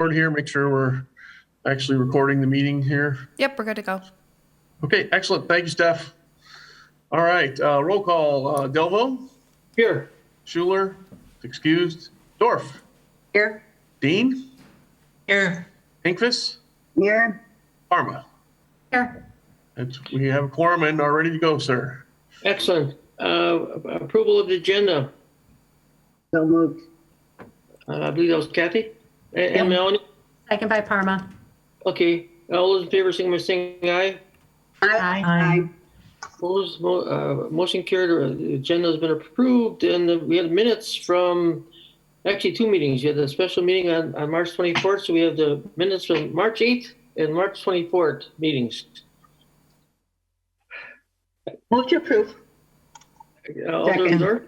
here, make sure we're actually recording the meeting here. Yep, we're good to go. Okay, excellent. Thank you, Steph. All right, roll call. Delvo? Here. Schuler? Excused. Dorf? Here. Dean? Here. Hinkvis? Here. Parma? Here. We have a quorum and are ready to go, sir. Excellent. Approval of the agenda. So moved. I believe that was Kathy and Melanie. Second by Parma. Okay. All those in favor, signify by saying aye. Aye. Opposed, motion carried. The agenda has been approved, and we had minutes from actually two meetings. You had a special meeting on March 24th, so we have the minutes from March 8th and March 24th meetings. Move to approve. Alderman Dorf?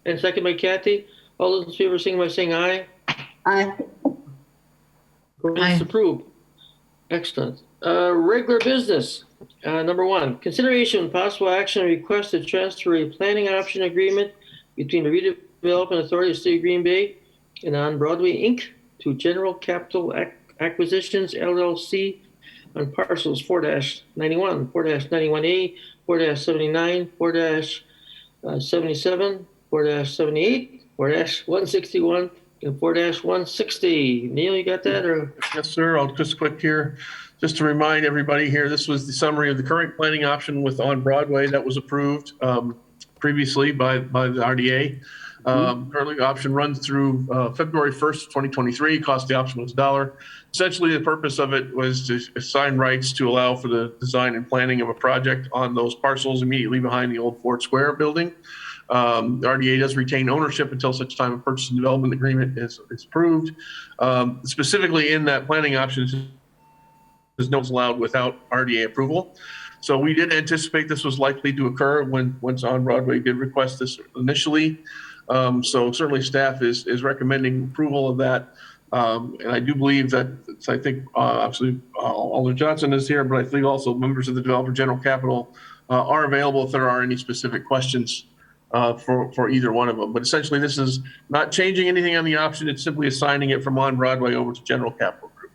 And second by Kathy. All those in favor, signify by saying aye. Aye. It's approved. Excellent. Regular business. Number one, consideration and possible action request to transfer a planning option agreement between the Redevelopment Authority of the City of Green Bay and On Broadway Inc. to General Capital Acquisitions LLC on parcels 4-91, 4-91A, 4-79, 4-77, 4-78, 4-161, and 4-160. Neil, you got that? Or Yes, sir. I'll just quick here, just to remind everybody here, this was the summary of the current planning option with On Broadway that was approved previously by the RDA. Currently, the option runs through February 1st, 2023. Cost of the option was $1. Essentially, the purpose of it was to assign rights to allow for the design and planning of a project on those parcels immediately behind the old Ford Square building. The RDA does retain ownership until such time a purchase and development agreement is approved. Specifically in that planning option, there's no allowed without RDA approval. So we did anticipate this was likely to occur once On Broadway did request this initially. So certainly staff is recommending approval of that. And I do believe that, I think obviously Alder Johnson is here, but I think also members of the Developer General Capital are available if there are any specific questions for either one of them. But essentially this is not changing anything on the option. It's simply assigning it from On Broadway over to General Capital Group.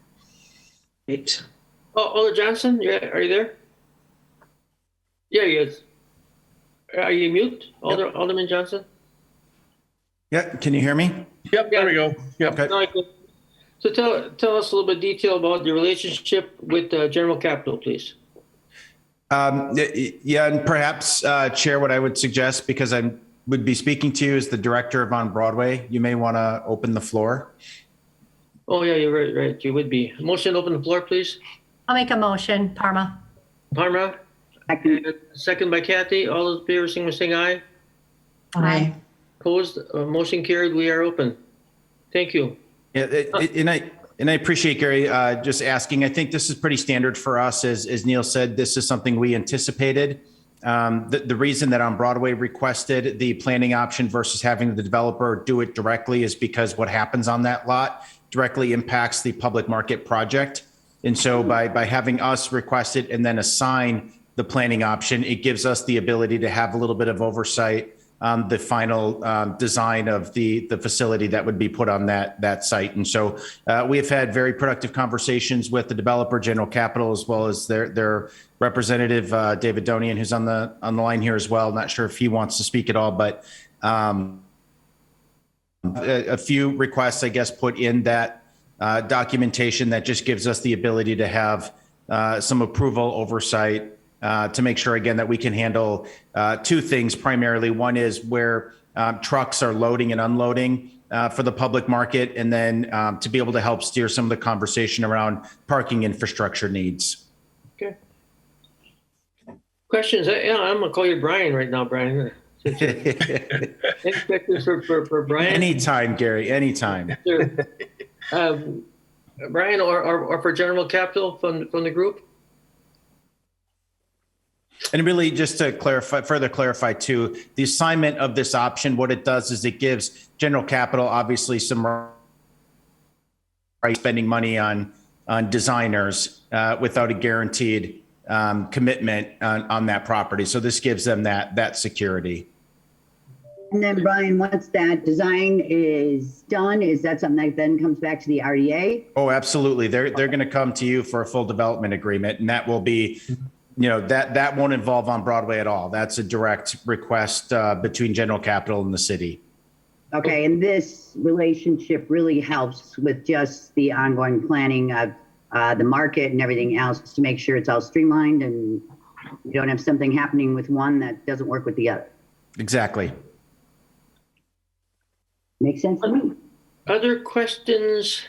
Great. Alder Johnson, are you there? Yeah, he is. Are you mute, Alderman Johnson? Yeah, can you hear me? Yep, there we go. Yep. Okay. So tell us a little bit detail about the relationship with General Capital, please. Yeah, and perhaps, Chair, what I would suggest, because I would be speaking to you as the director of On Broadway, you may want to open the floor. Oh, yeah, you're right. You would be. Motion to open the floor, please. I'll make a motion, Parma. Parma. Second by Kathy. All those in favor, saying aye. Aye. Opposed? Motion carried. We are open. Thank you. Yeah, and I appreciate Gary just asking. I think this is pretty standard for us. As Neil said, this is something we anticipated. The reason that On Broadway requested the planning option versus having the developer do it directly is because what happens on that lot directly impacts the public market project. And so by having us request it and then assign the planning option, it gives us the ability to have a little bit of oversight on the final design of the facility that would be put on that site. And so we have had very productive conversations with the developer, General Capital, as well as their representative, David Donian, who's on the line here as well. Not sure if he wants to speak at all, but a few requests, I guess, put in that documentation that just gives us the ability to have some approval oversight to make sure, again, that we can handle two things primarily. One is where trucks are loading and unloading for the public market, and then to be able to help steer some of the conversation around parking infrastructure needs. Okay. Questions? Yeah, I'm going to call you Brian right now, Brian. Any questions for Brian? Anytime, Gary, anytime. Sure. Brian or for General Capital from the group? And really, just to further clarify too, the assignment of this option, what it does is it gives General Capital obviously some right spending money on designers without a guaranteed commitment on that property. So this gives them that security. And then Brian, once that design is done, is that something that then comes back to the RDA? Oh, absolutely. They're going to come to you for a full development agreement, and that will be, that won't involve On Broadway at all. That's a direct request between General Capital and the city. Okay, and this relationship really helps with just the ongoing planning of the market and everything else to make sure it's all streamlined and you don't have something happening with one that doesn't work with the other. Exactly. Makes sense to me. Other questions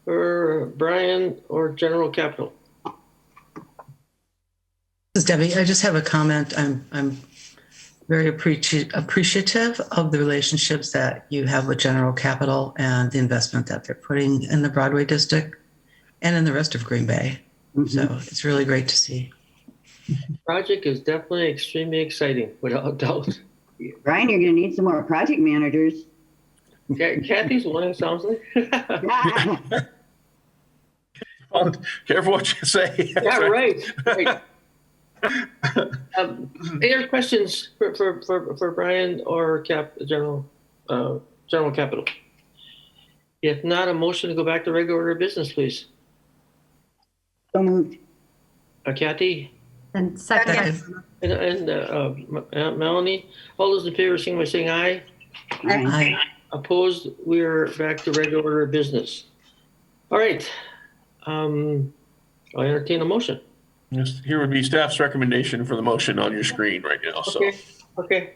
for Brian or General Capital? This is Debbie. I just have a comment. I'm very appreciative of the relationships that you have with General Capital and the investment that they're putting in the Broadway district and in the rest of Green Bay. So it's really great to see. Project is definitely extremely exciting, without doubt. Brian, you're going to need some more project managers. Kathy's one, it sounds like. Oh, careful what you say. Yeah, right. Any other questions for Brian or General Capital? If not, a motion to go back to regular order of business, please. So moved. Kathy And second. and Melanie, all those in favor, sing by saying aye. Aye. Opposed, we're back to regular order of business. All right. I'll entertain a motion. Yes, here would be staff's recommendation for the motion on your screen right now. So, Okay.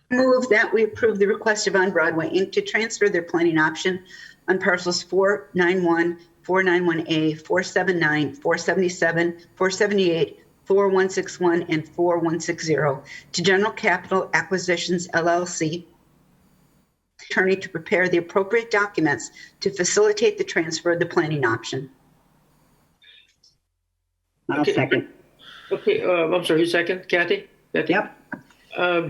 Move that we approve the request of On Broadway Inc. to transfer their planning option on parcels 491, 491A, 479, 477, 478, 4161, and 4160 to General Capital Acquisitions LLC, attorney to prepare the appropriate documents to facilitate the transfer of the planning option. I'll Okay. second. Okay, I'm sorry, who's second? Kathy? Yep.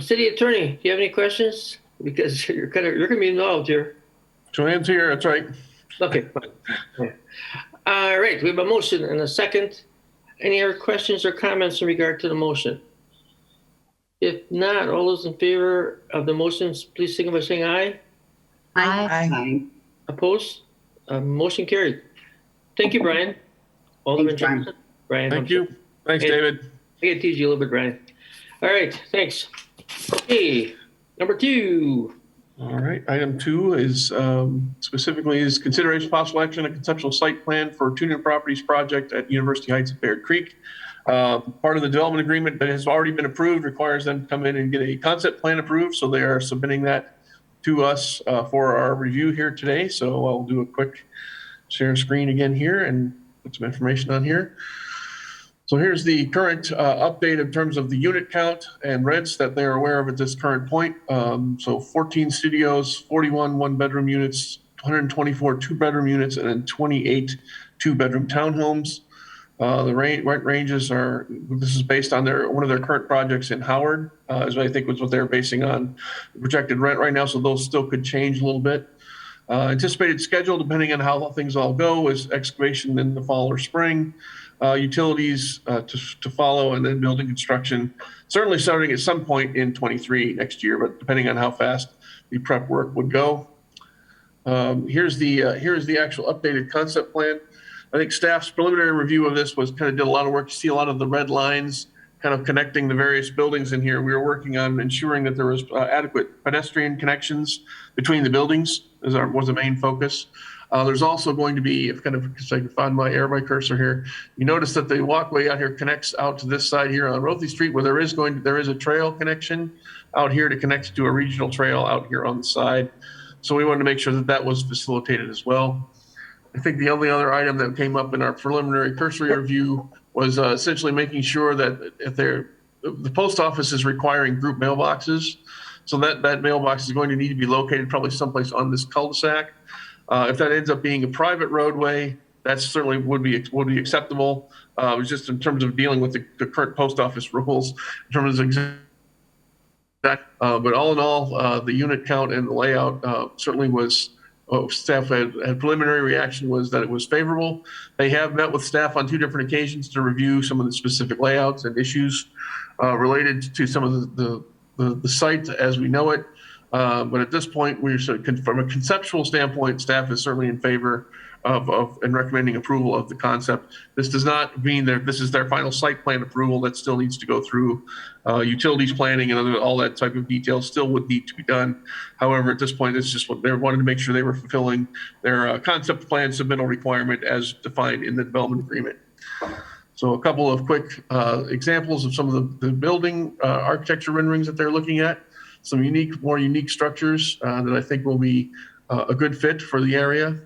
City Attorney, do you have any questions? Because you're gonna be involved here. Joanne's here. That's right. Okay, fine. All right, we have a motion and a second. Any other questions or comments in regard to the motion? If not, all those in favor of the motions, please signify by saying aye. Aye. Aye. Opposed? Motion carried. Thank you, Brian. Alderman Thanks, Brian. Johnson. Brian. Thank you. Thanks, Hey. David. I gotta tease you a little bit, Brian. All right, thanks. Okay, number 2. All right. Item 2 is specifically is consideration possible action on a conceptual site plan for two new properties project at University Heights at Bear Creek. Part of the development agreement that has already been approved requires them to come in and get a concept plan approved. So they are submitting that to us for our review here today. So I'll do a quick share screen again here and put some information on here. So here's the current update in terms of the unit count and rents that they're aware of at this current point. So 14 studios, 41 one-bedroom units, 124 two-bedroom units, and then 28 two-bedroom townhomes. The rent ranges are, this is based on one of their current projects in Howard, is I think was what they're basing on the projected rent right now. So those still could change a little bit. Anticipated schedule, depending on how things all go, is excavation in the fall or spring. Utilities to follow, and then building construction, certainly starting at some point in 23 next year, but depending on how fast the prep work would go. Here's the actual updated concept plan. I think staff's preliminary review of this did a lot of work. You see a lot of the red lines kind of connecting the various buildings in here. We were working on ensuring that there was adequate pedestrian connections between the buildings was a main focus. There's also going to be, if I can find my cursor here, you notice that the walkway out here connects out to this side here on Rothy Street, where there is a trail connection out here to connect to a regional trail out here on the side. So we wanted to make sure that was facilitated as well. I think the only other item that came up in our preliminary cursory review was essentially making sure that the post office is requiring group mailboxes. So that mailbox is going to need to be located probably someplace on this cul-de-sac. If that ends up being a private roadway, that certainly would be acceptable. It was just in terms of dealing with the current post office rules in terms of that. But all in all, the unit count and the layout certainly was. Staff had preliminary reaction was that it was favorable. They have met with staff on 2 different occasions to review some of the specific layouts and issues related to some of the the site as we know it. But at this point, from a conceptual standpoint, staff is certainly in favor of and recommending approval of the concept. This does not mean this is their final site plan approval. That still needs to go through utilities planning and all that type of details still would need to be done. However, at this point, it's just what they wanted to make sure they were fulfilling their concept plan submittal requirement as defined in the development agreement. So a couple of quick examples of some of the building architecture renderings that they're looking at. Some more unique structures that I think will be a good fit for the area.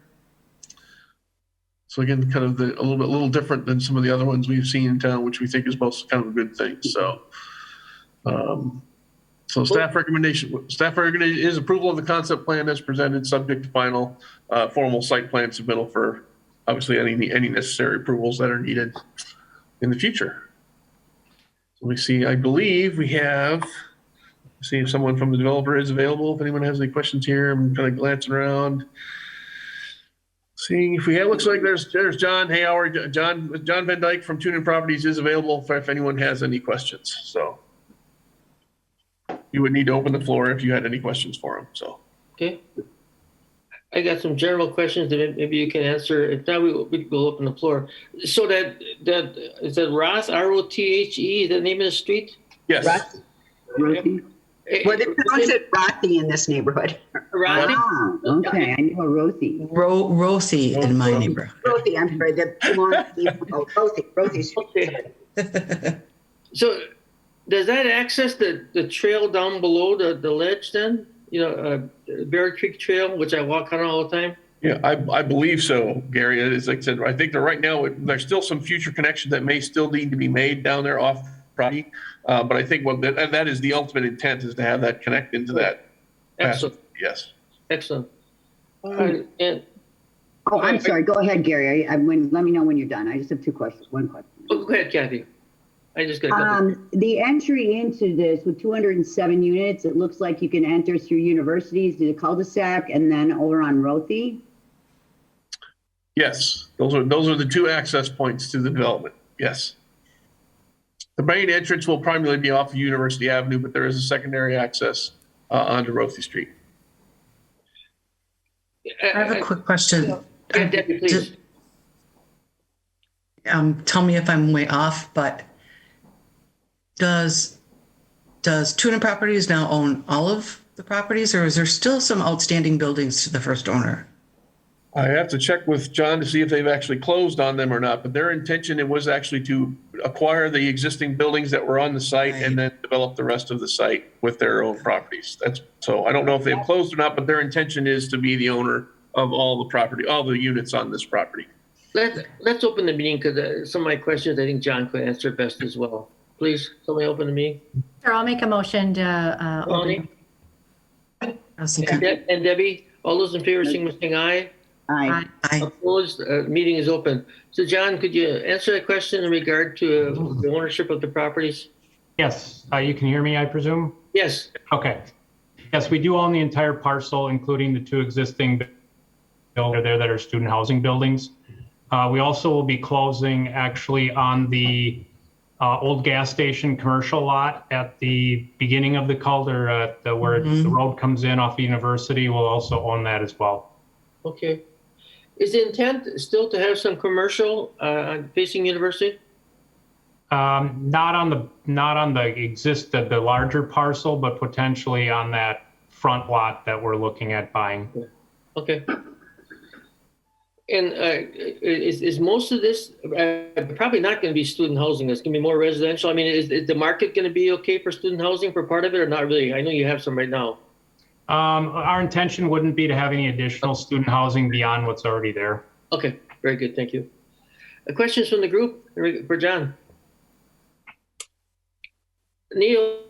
So again, kind of a little different than some of the other ones we've seen in town, which we think is both kind of a good thing. So, staff recommendation is approval of the concept plan as presented, subject to final formal site plan submittal for obviously any necessary approvals that are needed in the future. So we see, I believe we have. See if someone from the developer is available. If anyone has any questions here, I'm kind of glancing around. Seeing if it looks like there's John. Hey, Howard, John Van Dyke from Tunin Properties is available if anyone has any questions. So you would need to open the floor if you had any questions for him. So Okay. I got some general questions that maybe you can answer. If not, we will open the floor. So that is that Roth, R-O-T-H-E, the name of the street? yes. Rothy? Well, they pronounce it Rothy in this neighborhood. Rothy? Ah, okay. I know Rothy. Rothy in my neighborhood. Rothy, I'm sorry, the long Rothy Street. Okay. So does that access the trail down below the ledge then? You know, Bear Creek Trail, which I walk on all the time? Yeah, I believe so, Gary. It's like I said, I think that right now there's still some future connections that may still need to be made down there off property. But I think that is the ultimate intent, is to have that connect into that. Excellent. Yes. Excellent. And Oh, I'm sorry. Go ahead, Gary. Let me know when you're done. I just have two questions. One question. go ahead, Kathy. I just got a couple. The entry into this with 207 units, it looks like you can enter through universities to the cul-de-sac and then over on Rothy. Yes, those are the two access points to the development. Yes. The main entrance will primarily be off of University Avenue, but there is a secondary access onto Rothy Street. I have a quick question. Debbie, please. Tell me if I'm way off, but does Tunin Properties now own all of the properties, or is there still some outstanding buildings to the first owner? I have to check with John to see if they've actually closed on them or not, but their intention, it was actually to acquire the existing buildings that were on the site and then develop the rest of the site with their own properties. So I don't know if they've closed or not, but their intention is to be the owner of all the property, all the units on this property. Let's open the meeting, because some of my questions I think John could answer best as well. Please, somebody open the meeting. Sure, I'll make a motion to Lonnie open. and Debbie, all those in favor, saying aye. Aye. Aye. Opposed, meeting is open. So John, could you answer that question in regard to the ownership of the properties? Yes, you can hear me, I presume? Yes. Okay. Yes, we do own the entire parcel, including the two existing buildings there that are student housing buildings. We also will be closing actually on the old gas station commercial lot at the beginning of the cul-de where the road comes in off University. We'll also own that as well. Okay. Is the intent still to have some commercial facing University? Not on the larger parcel, but potentially on that front lot that we're looking at buying. Okay. And is most of this probably not going to be student housing? It's going to be more residential. I mean, is the market going to be okay for student housing for part of it, or not really? I know you have some right now. Our intention wouldn't be to have any additional student housing beyond what's already there. Okay, very good. Thank you. Questions from the group for John? Neil,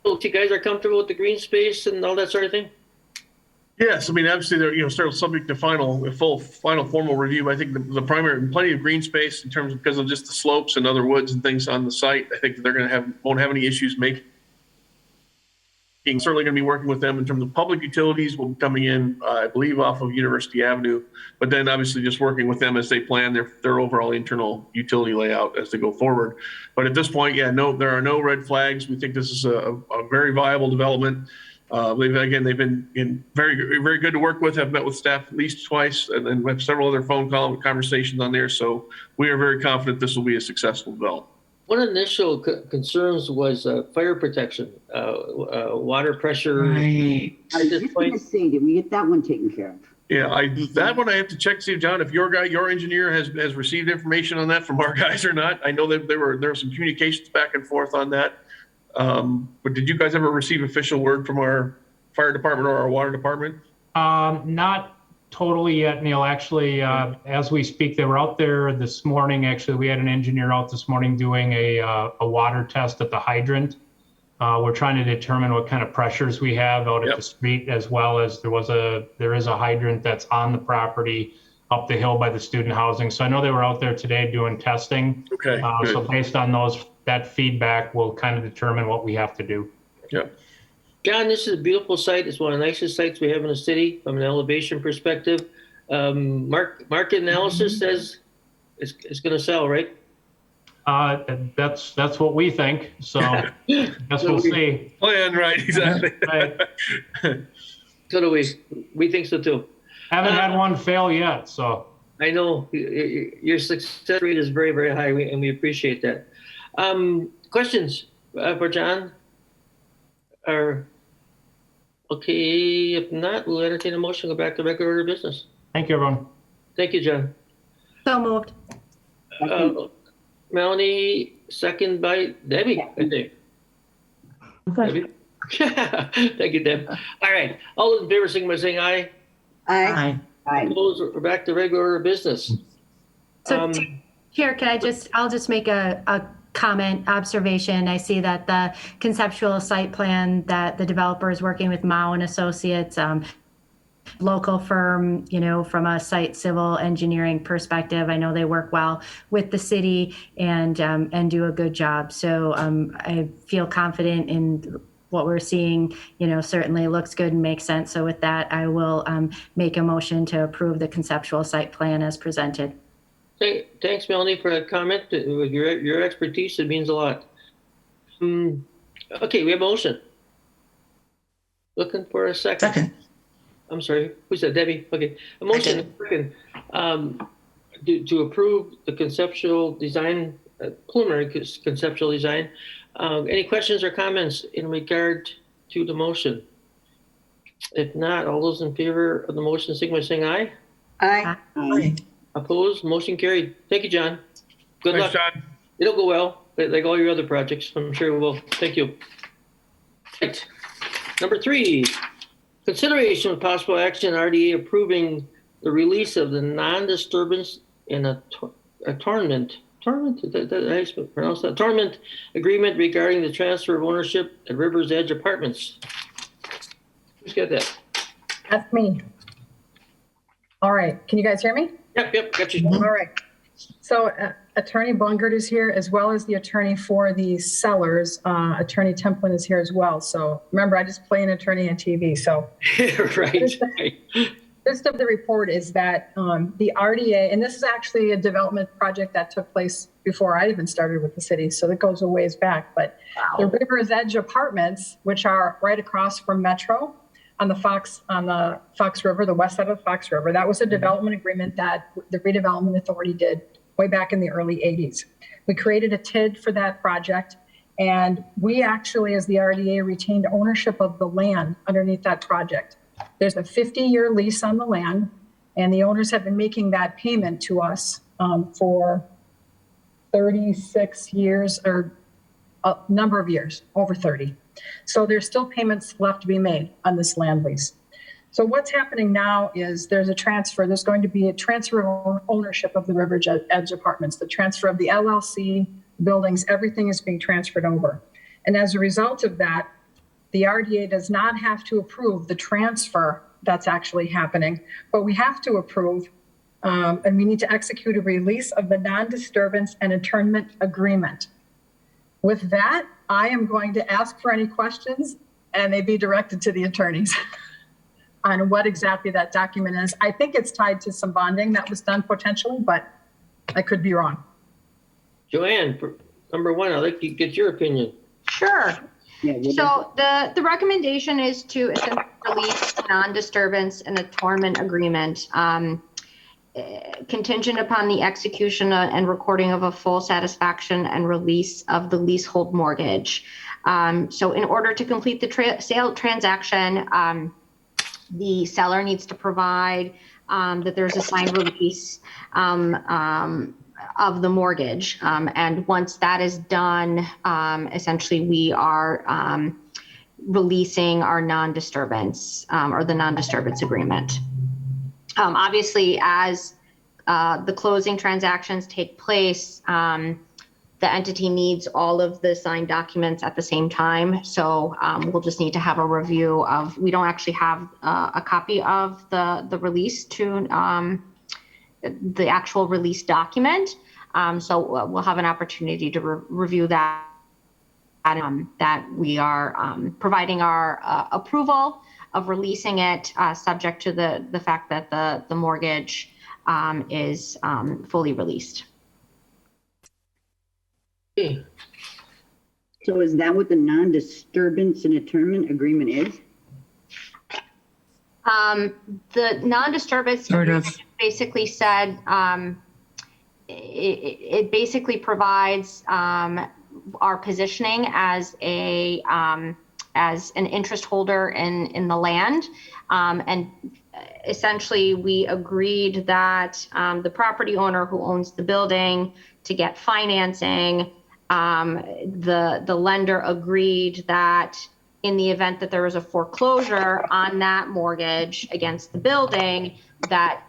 you guys are comfortable with the green space and all that sort of thing? Yes, I mean, obviously they're still subject to final formal review. I think the primary, plenty of green space in terms of, because of just the slopes and other woods and things on the site. I think that they're going to won't have any issues making certainly going to be working with them in terms of public utilities will be coming in, I believe, off of University Avenue, but then obviously just working with them as they plan their overall internal utility layout as they go forward. But at this point, yeah, no, there are no red flags. We think this is a very viable development. They've been very good to work with. I've met with staff at least twice, and then we have several other phone call conversations on there. So we are very confident this will be a successful development. One of the initial concerns was fire protection, water pressure. Right. I was just going to say, did we get that one taken care of? Yeah, that one I have to check, see, John, if your engineer has received information on that from our guys or not. I know that there were some communications back and forth on that. But did you guys ever receive official word from our fire department or our water department? Not totally yet, Neil. Actually, as we speak, they were out there this morning. Actually, we had an engineer out this morning doing a water test at the hydrant. We're trying to determine what kind of pressures we have out at the street, as well as there is a hydrant that's on the property up the hill by the student housing. So I know they were out there today doing testing. Okay. So based on that feedback, we'll kind of determine what we have to do. Yeah. John, this is a beautiful site. It's one of the nicest sites we have in the city from an elevation perspective. Market analysis says it's going to sell, right? That's what we think. So guess we'll see. Plan, right, exactly. Right. So do we. We think so too. Haven't had one fail yet, so. I know your success rate is very, very high, and we appreciate that. Questions for John? Okay, if not, we'll entertain a motion, go back to regular order of business. Thank you, everyone. Thank you, John. So moved. Melanie, second by Debbie, I think. Debbie? Thank you, Deb. All right, all those in favor, signify by saying aye. Aye. Aye. Opposed, we're back to regular order of business. So here, I'll just make a comment, observation. I see that the conceptual site plan that the developer is working with Mao and Associates, local firm, from a site civil engineering perspective. I know they work well with the city and do a good job. So I feel confident in what we're seeing, certainly looks good and makes sense. So with that, I will make a motion to approve the conceptual site plan as presented. Thanks, Melanie, for that comment. With your expertise, it means a lot. Okay, we have a motion. Looking for a second. Second. I'm sorry, who said Debbie? Okay, a motion second, to approve the conceptual design, preliminary conceptual design. Any questions or comments in regard to the motion? If not, all those in favor of the motion, signify by saying aye. Aye. Aye. Opposed, motion carried. Thank you, John. Good Thanks, luck. John. It'll go well, like all your other projects. I'm sure it will. Thank you. Right. Number 3, consideration of possible action, RDA approving the release of the non-disturbance in a tournament agreement regarding the transfer of ownership at River's Edge Apartments. Who's got that? That's me. All right. Can you guys hear me? Yep, got you. All right. So Attorney Bungert is here, as well as the attorney for the sellers. Attorney Templin is here as well. So remember, I just play an attorney on TV. So Right. gist of the report is that the RDA, and this is actually a development project that took place before I even started with the city, so that goes a ways back. But the River's Edge Apartments, which are right across from Metro on the Fox River, the west side of the Fox River, that was a development agreement that the Redevelopment Authority did way back in the early 80s. We created a TID for that project, and we actually, as the RDA, retained ownership of the land underneath that project. There's a 50-year lease on the land, and the owners have been making that payment to us for 36 years, or a number of years, over 30. So there's still payments left to be made on this land lease. So what's happening now is there's going to be a transfer of ownership of the River's Edge Apartments, the transfer of the LLC, buildings, everything is being transferred over. And as a result of that, the RDA does not have to approve the transfer that's actually happening, but we have to approve, and we need to execute a release of the non-disturbance and internment agreement. With that, I am going to ask for any questions and they be directed to the attorneys on what exactly that document is. I think it's tied to some bonding that was done potentially, but I could be wrong. Joanne, number one, I'd like to get your opinion. Sure. Yeah, what is So the recommendation is to essentially release a non-disturbance and attornment agreement contingent upon the execution and recording of a full satisfaction and release of the leasehold mortgage. So in order to complete the sale transaction, the seller needs to provide that there's a signed release of the mortgage. And once that is done, essentially we are releasing our non-disturbance or the non-disturbance agreement. Obviously, as the closing transactions take place, the entity needs all of the signed documents at the same time. So we'll just need to have a review of, we don't actually have a copy of the release to the actual release document. So we'll have an opportunity to review that. That we are providing our approval of releasing it, subject to the fact that the mortgage is fully released. Okay. So is that what the non-disturbance and attornment agreement is? The non-disturbance Sort of. agreement basically said it basically provides our positioning as an interest holder in the land, and essentially we agreed that the property owner who owns the building to get financing, the lender agreed that in the event that there was a foreclosure on that mortgage against the building, that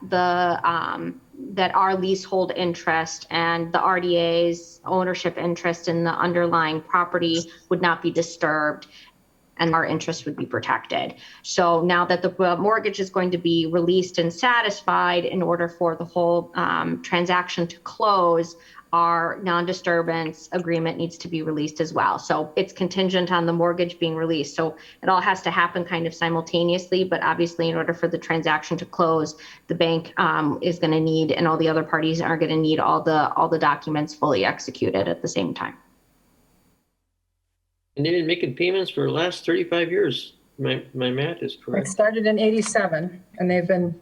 that our leasehold interest and the RDA's ownership interest in the underlying property would not be disturbed and our interest would be protected. So now that the mortgage is going to be released and satisfied, in order for the whole transaction to close, our non-disturbance agreement needs to be released as well. So it's contingent on the mortgage being released. So it all has to happen kind of simultaneously, but obviously in order for the transaction to close, the bank is going to need, and all the other parties are going to need all the documents fully executed at the same time. And they've been making payments for the last 35 years. My math is It correct. started in '87, and they've been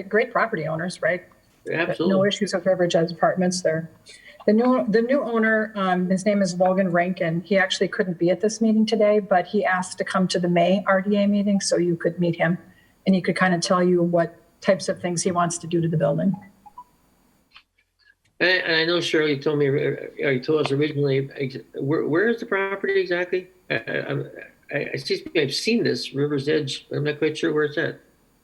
great property owners, right? Absolutely. No issues with River Edge Apartments there. The new owner, his name is Logan Rankin. He actually couldn't be at this meeting today, but he asked to come to the May RDA meeting so you could meet him and he could kind of tell you what types of things he wants to do to the building. And I know Shirley told me, or you told us originally, where is the property exactly? I've seen this, River's Edge. I'm not quite sure where it's at.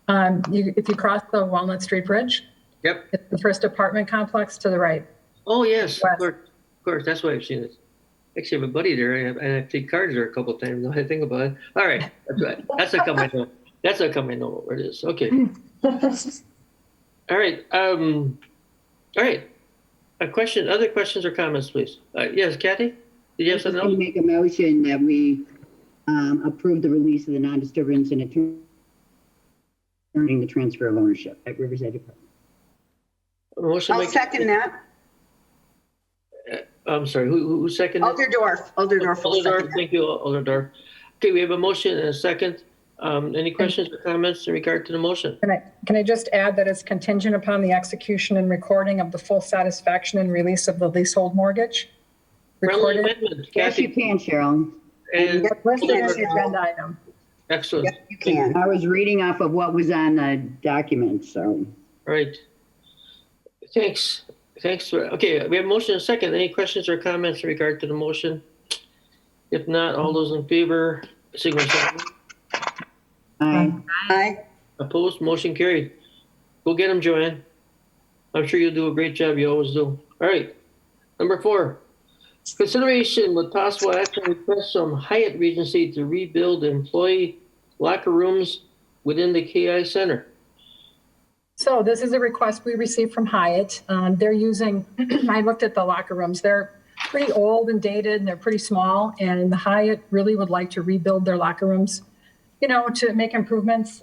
If you cross the Walnut Street Bridge, Yep. it's the first apartment complex to the right. Oh, yes, West. of course. That's why I've seen it. Actually, I have a buddy there, and I've played cards there a couple of times. Now I think about it. All right, that's right. That's how come I know. That's how come I know where it is. Okay. All right. All right. Other questions or comments, please? Yes, Kathy? Did you have something else? Make a motion that we approve the release of the non-disturbance and attorney the transfer of ownership at River's Edge Apartment. Motion I'll make- second that. I'm sorry, who seconded? Alderdorf will second that. Thank you, Alderdorf. Okay, we have a motion and a second. Any questions or comments in regard to the motion? Can I just add that it's contingent upon the execution and recording of the full satisfaction and release of the leasehold mortgage? Friendly Recorded. amendment, Yes, you Kathy. can, Cheryl. And Yep, listed as the agenda item. excellent. Yep, you can. I was reading off of what was on the document, so. All right. Thanks. Okay, we have a motion and a second. Any questions or comments in regard to the motion? If not, all those in favor, signal saying aye. Aye. Opposed, motion carried. Go get them, Joanne. I'm sure you'll do a great job. You always do. All right. Number 4, consideration with possible action request from Hyatt Regency to rebuild employee locker rooms within the KI Center. So this is a request we received from Hyatt. They're using, I looked at the locker rooms. They're pretty old and dated, and they're pretty small. And the Hyatt really would like to rebuild their locker rooms, you know, to make improvements,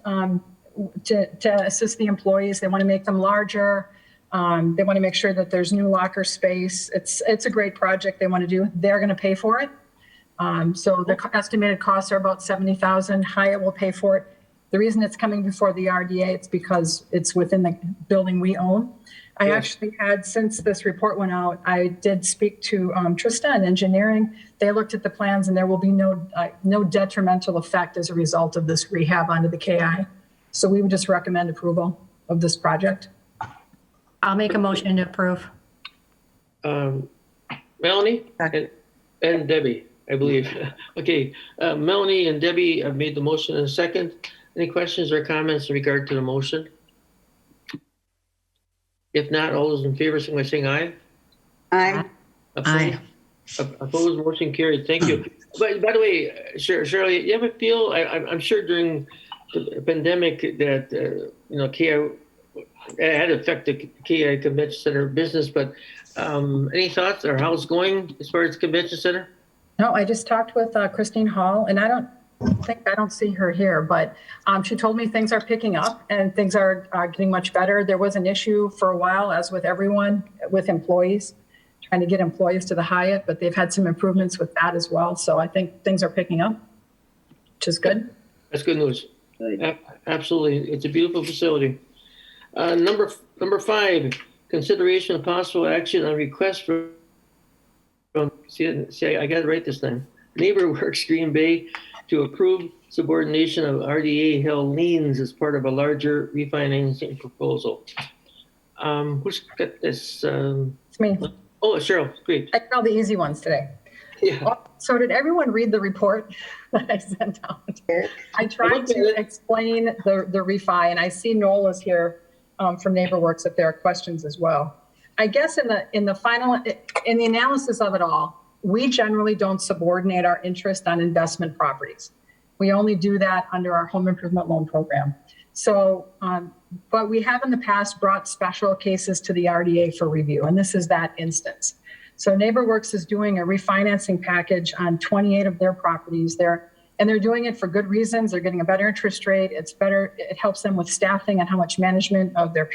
to assist the employees. They want to make them larger. They want to make sure that there's new locker space. It's a great project they want to do. They're going to pay for it. So the estimated costs are about $70,000. Hyatt will pay for it. The reason it's coming before the RDA, it's because it's within the building we own. I actually had, since this report went out, I did speak to Trista in engineering. They looked at the plans, and there will be no detrimental effect as a result of this rehab onto the KI. So we would just recommend approval of this project. I'll make a motion to approve. Melanie and Debbie, I believe. Okay, Melanie and Debbie have made the motion in a second. Any questions or comments in regard to the motion? If not, all those in favor, signify by saying aye. Aye. Aye. Opposed, motion carried. Thank you. But by the way, Shirley, you ever feel, I'm sure during the pandemic that, KI had affected the KI Convention Center business, but any thoughts or how it's going as far as the convention center? No, I just talked with Christine Hall, and I don't see her here, but she told me things are picking up and things are getting much better. There was an issue for a while, as with everyone, with employees, trying to get employees to the Hyatt, but they've had some improvements with that as well. So I think things are picking up, which is good. That's good news. Absolutely. It's a beautiful facility. Number 5, consideration of possible action on request from see, I got it right this time. NeighborWorks Green Bay to approve subordination of RDA held liens as part of a larger refinancing proposal. Who's got this? It's me. Oh, Cheryl, great. I did all the easy ones today. Yeah. So did everyone read the report that I sent out? I tried to explain the refi, and I see Noel is here from NeighborWorks if there are questions as well. I guess in the analysis of it all, we generally don't subordinate our interest on investment properties. We only do that under our home improvement loan program. So, but we have in the past brought special cases to the RDA for review, and this is that instance. So NeighborWorks is doing a refinancing package on 28 of their properties there, and they're doing it for good reasons. They're getting a better interest rate. It's better. It helps them with staffing and how much management of their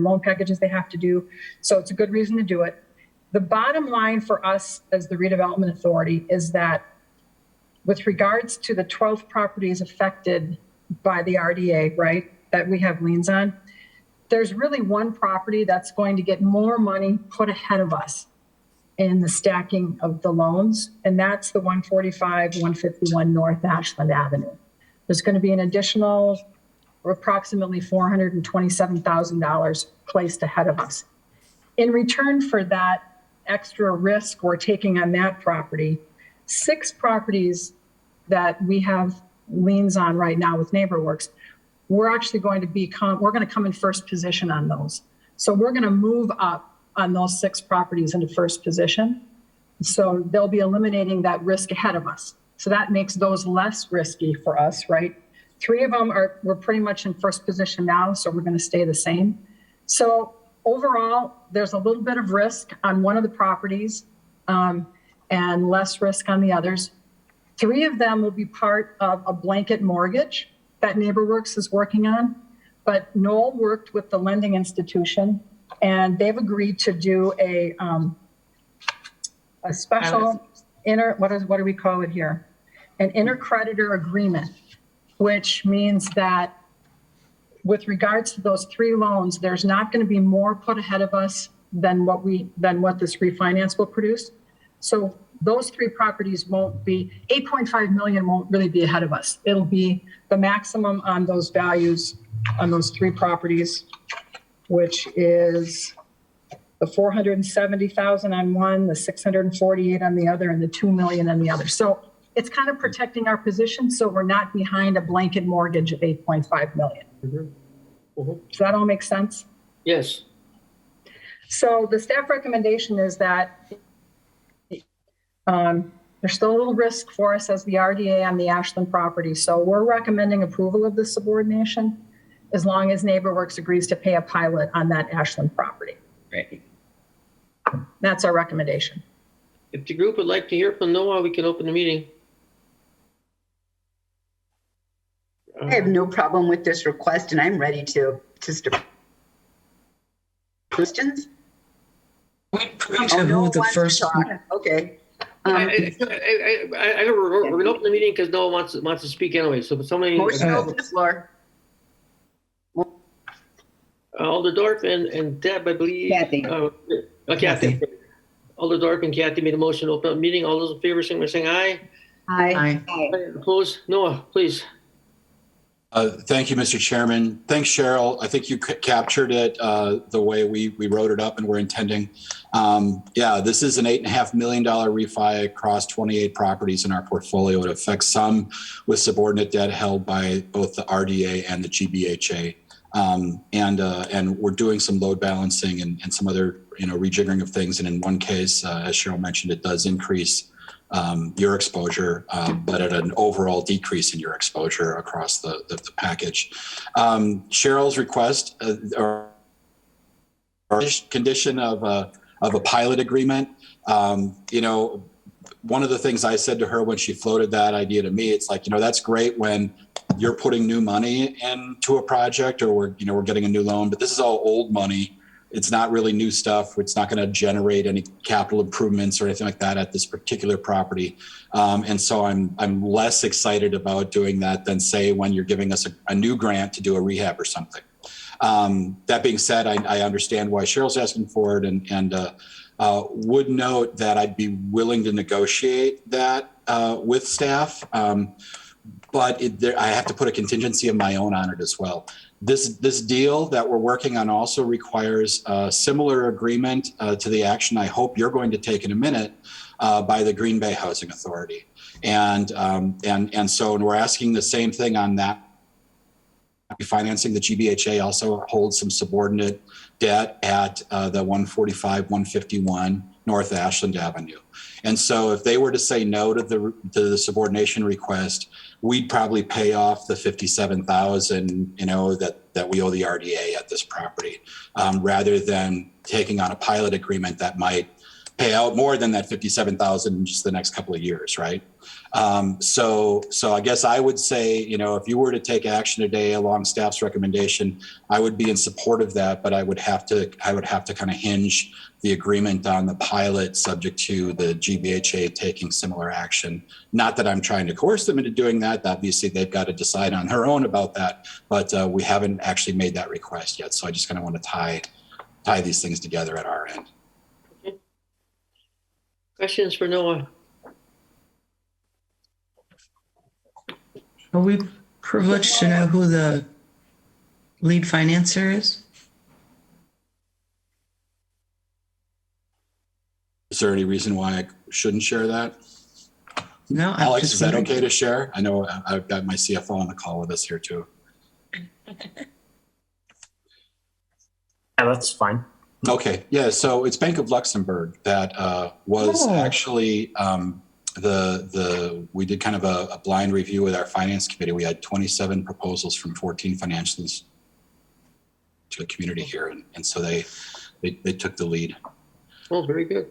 loan packages they have to do. So it's a good reason to do it. The bottom line for us as the Redevelopment Authority is that with regards to the 12 properties affected by the RDA, right, that we have liens on, there's really one property that's going to get more money put ahead of us in the stacking of the loans, and that's the 145-151 North Ashland Avenue. There's going to be an additional approximately $427,000 placed ahead of us. In return for that extra risk we're taking on that property, 6 properties that we have liens on right now with NeighborWorks, we're actually going to come in first position on those. So we're going to move up on those 6 properties into first position. So they'll be eliminating that risk ahead of us. So that makes those less risky for us, right? 3 of them we're pretty much in first position now, so we're going to stay the same. So overall, there's a little bit of risk on one of the properties and less risk on the others. 3 of them will be part of a blanket mortgage that NeighborWorks is working on, but Noel worked with the lending institution, and they've agreed to do a special what do we call it here? An intercreditor agreement, which means that with regards to those 3 loans, there's not going to be more put ahead of us than what this refinance will produce. So those 3 properties won't be, 8.5 million won't really be ahead of us. It'll be the maximum on those values on those 3 properties, which is the 470,000 on one, the 648 on the other, and the 2 million on the other. So it's kind of protecting our position, so we're not behind a blanket mortgage of 8.5 million. Mm-hmm. Mm-hmm. Does that all make sense? Yes. So the staff recommendation is that there's still a little risk for us as the RDA on the Ashland property. So we're recommending approval of the subordination as long as NeighborWorks agrees to pay a pilot on that Ashland property. Right. That's our recommendation. If the group would like to hear from Noah, we can open the meeting. I have no problem with this request, and I'm ready to start. Questions? To Oh, no who one the wants to first, talk. Okay. We're gonna open the meeting because Noah wants to speak anyway. So if somebody, Motion to open the floor. Alderdorf and Deb, I believe. Kathy. Kathy. Alderdorf and Kathy made a motion to open up the meeting. All those in favor, saying aye. Aye. Opposed? Noah, please. Thank you, Mr. Chairman. Thanks, Cheryl. I think you captured it the way we wrote it up and we're intending. Yeah, this is an $8.5 million refi across 28 properties in our portfolio. It affects some with subordinate debt held by both the RDA and the GBHA. And we're doing some load balancing and some other, rejiggering of things. And in one case, as Cheryl mentioned, it does increase your exposure, but at an overall decrease in your exposure across the package. Cheryl's request or condition of a pilot agreement. One of the things I said to her when she floated that idea to me, it's like, that's great when you're putting new money into a project or we're getting a new loan, but this is all old money. It's not really new stuff. It's not going to generate any capital improvements or anything like that at this particular property. And so I'm less excited about doing that than say when you're giving us a new grant to do a rehab or something. That being said, I understand why Cheryl's asking for it and would note that I'd be willing to negotiate that with staff. But I have to put a contingency of my own on it as well. This deal that we're working on also requires a similar agreement to the action I hope you're going to take in a minute by the Green Bay Housing Authority. And so we're asking the same thing on that. Financing, the GBHA also holds some subordinate debt at the 145, 151 North Ashland Avenue. And so if they were to say no to the subordination request, we'd probably pay off the $57,000, that we owe the RDA at this property, rather than taking on a pilot agreement that might pay out more than that $57,000 in just the next couple of years, right? So I guess I would say, if you were to take action today along staff's recommendation, I would be in support of that, but I would have to kind of hinge the agreement on the pilot subject to the GBHA taking similar action. Not that I'm trying to coerce them into doing that. Obviously, they've got to decide on their own about that, but we haven't actually made that request yet. So I just kind of want to tie these things together at our end. Okay. Questions for Noah? are we privileged to know who the lead financer is? Is there any reason why I shouldn't share that? No, I'm Alex, just is that wondering. okay to share? I know I've got my CFO on the call with us here too. Yeah, that's fine. Okay, yeah, so it's Bank of Luxembourg that was actually we did kind of a blind review with our finance committee. We had 27 proposals from 14 financial institutions to a community here, and so they took the lead. Oh, very good.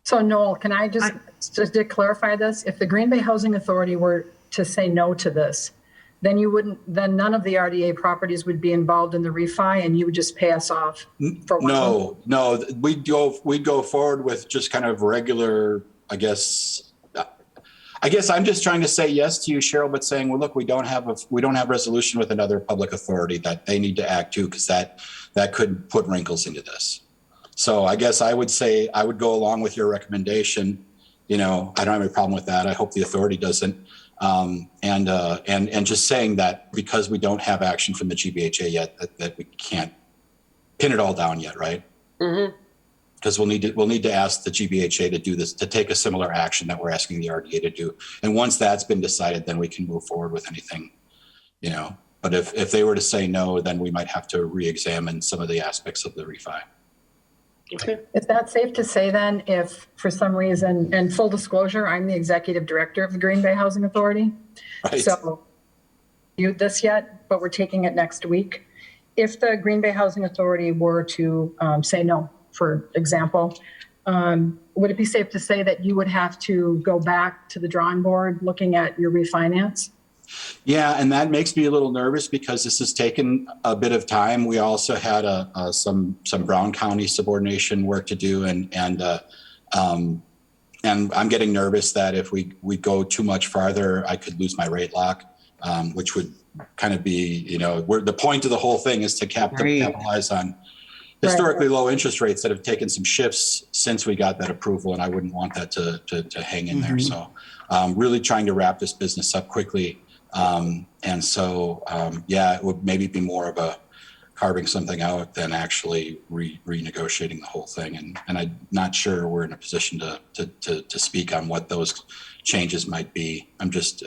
So Noel, can I just to clarify this? If the Green Bay Housing Authority were to say no to this, then then none of the RDA properties would be involved in the refi and you would just pay us off for one? No, we'd go forward with just kind of regular, I guess I'm just trying to say yes to you, Cheryl, but saying, well, look, we don't have resolution with another public authority that they need to act to, because that could put wrinkles into this. So I guess I would say I would go along with your recommendation. I don't have any problem with that. I hope the authority doesn't. And just saying that because we don't have action from the GBHA yet, that we can't pin it all down yet, right? Mm-hmm. Because we'll need to ask the GBHA to do this, to take a similar action that we're asking the RDA to do. And once that's been decided, then we can move forward with anything, But if they were to say no, then we might have to re-examine some of the aspects of the refi. Okay. Is that safe to say then, if for some reason, and full disclosure, I'm the executive director of the Green Bay Housing Authority. Right. So viewed this yet, but we're taking it next week. If the Green Bay Housing Authority were to say no, for example, would it be safe to say that you would have to go back to the drawing board looking at your refinance? Yeah, and that makes me a little nervous because this has taken a bit of time. We also had some Brown County subordination work to do, and I'm getting nervous that if we go too much farther, I could lose my rate lock, which would kind of be, the point of the whole thing is to capitalize on historically low interest rates that have taken some shifts since we got that approval, and I wouldn't want that to hang in there. So really trying to wrap this business up quickly. And so, it would maybe be more of a carving something out than actually renegotiating the whole thing. And I'm not sure we're in a position to speak on what those changes might be. I'm just,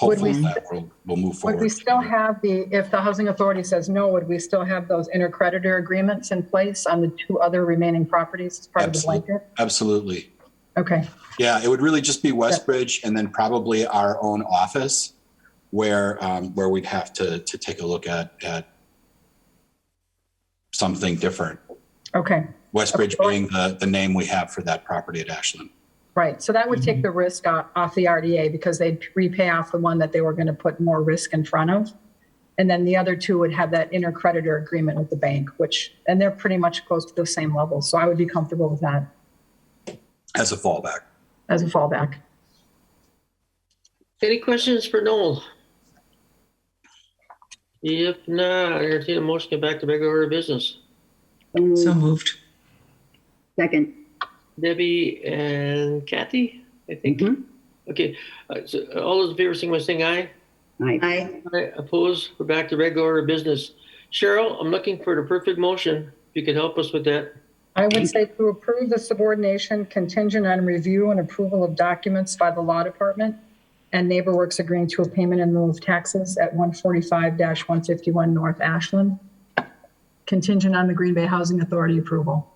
hopeful that we'll move forward. Would we still have if the Housing Authority says no, would we still have those intercreditor agreements in place on the 2 other remaining properties as part of the blanket? Absolutely. Okay. Yeah, it would really just be Westbridge and then probably our own office where we'd have to take a look at something different. Okay. Westbridge being the name we have for that property at Ashland. Right. So that would take the risk off the RDA because they'd repay off the one that they were going to put more risk in front of. And then the other 2 would have that intercreditor agreement with the bank, and they're pretty much close to the same level. So I would be comfortable with that. As a fallback. Any questions for Noel? If not, I entertain a motion to get back to regular order of business. So moved. Second. Debbie and Kathy, I think. Okay, so all those in favor, sing by saying aye. Aye. Aye. Opposed? We're back to regular order of business. Cheryl, I'm looking for the perfect motion. If you could help us with that. I would say to approve the subordination contingent on review and approval of documents by the law department and NeighborWorks agreeing to a payment in lieu of taxes at 145-151 North Ashland, contingent on the Green Bay Housing Authority approval.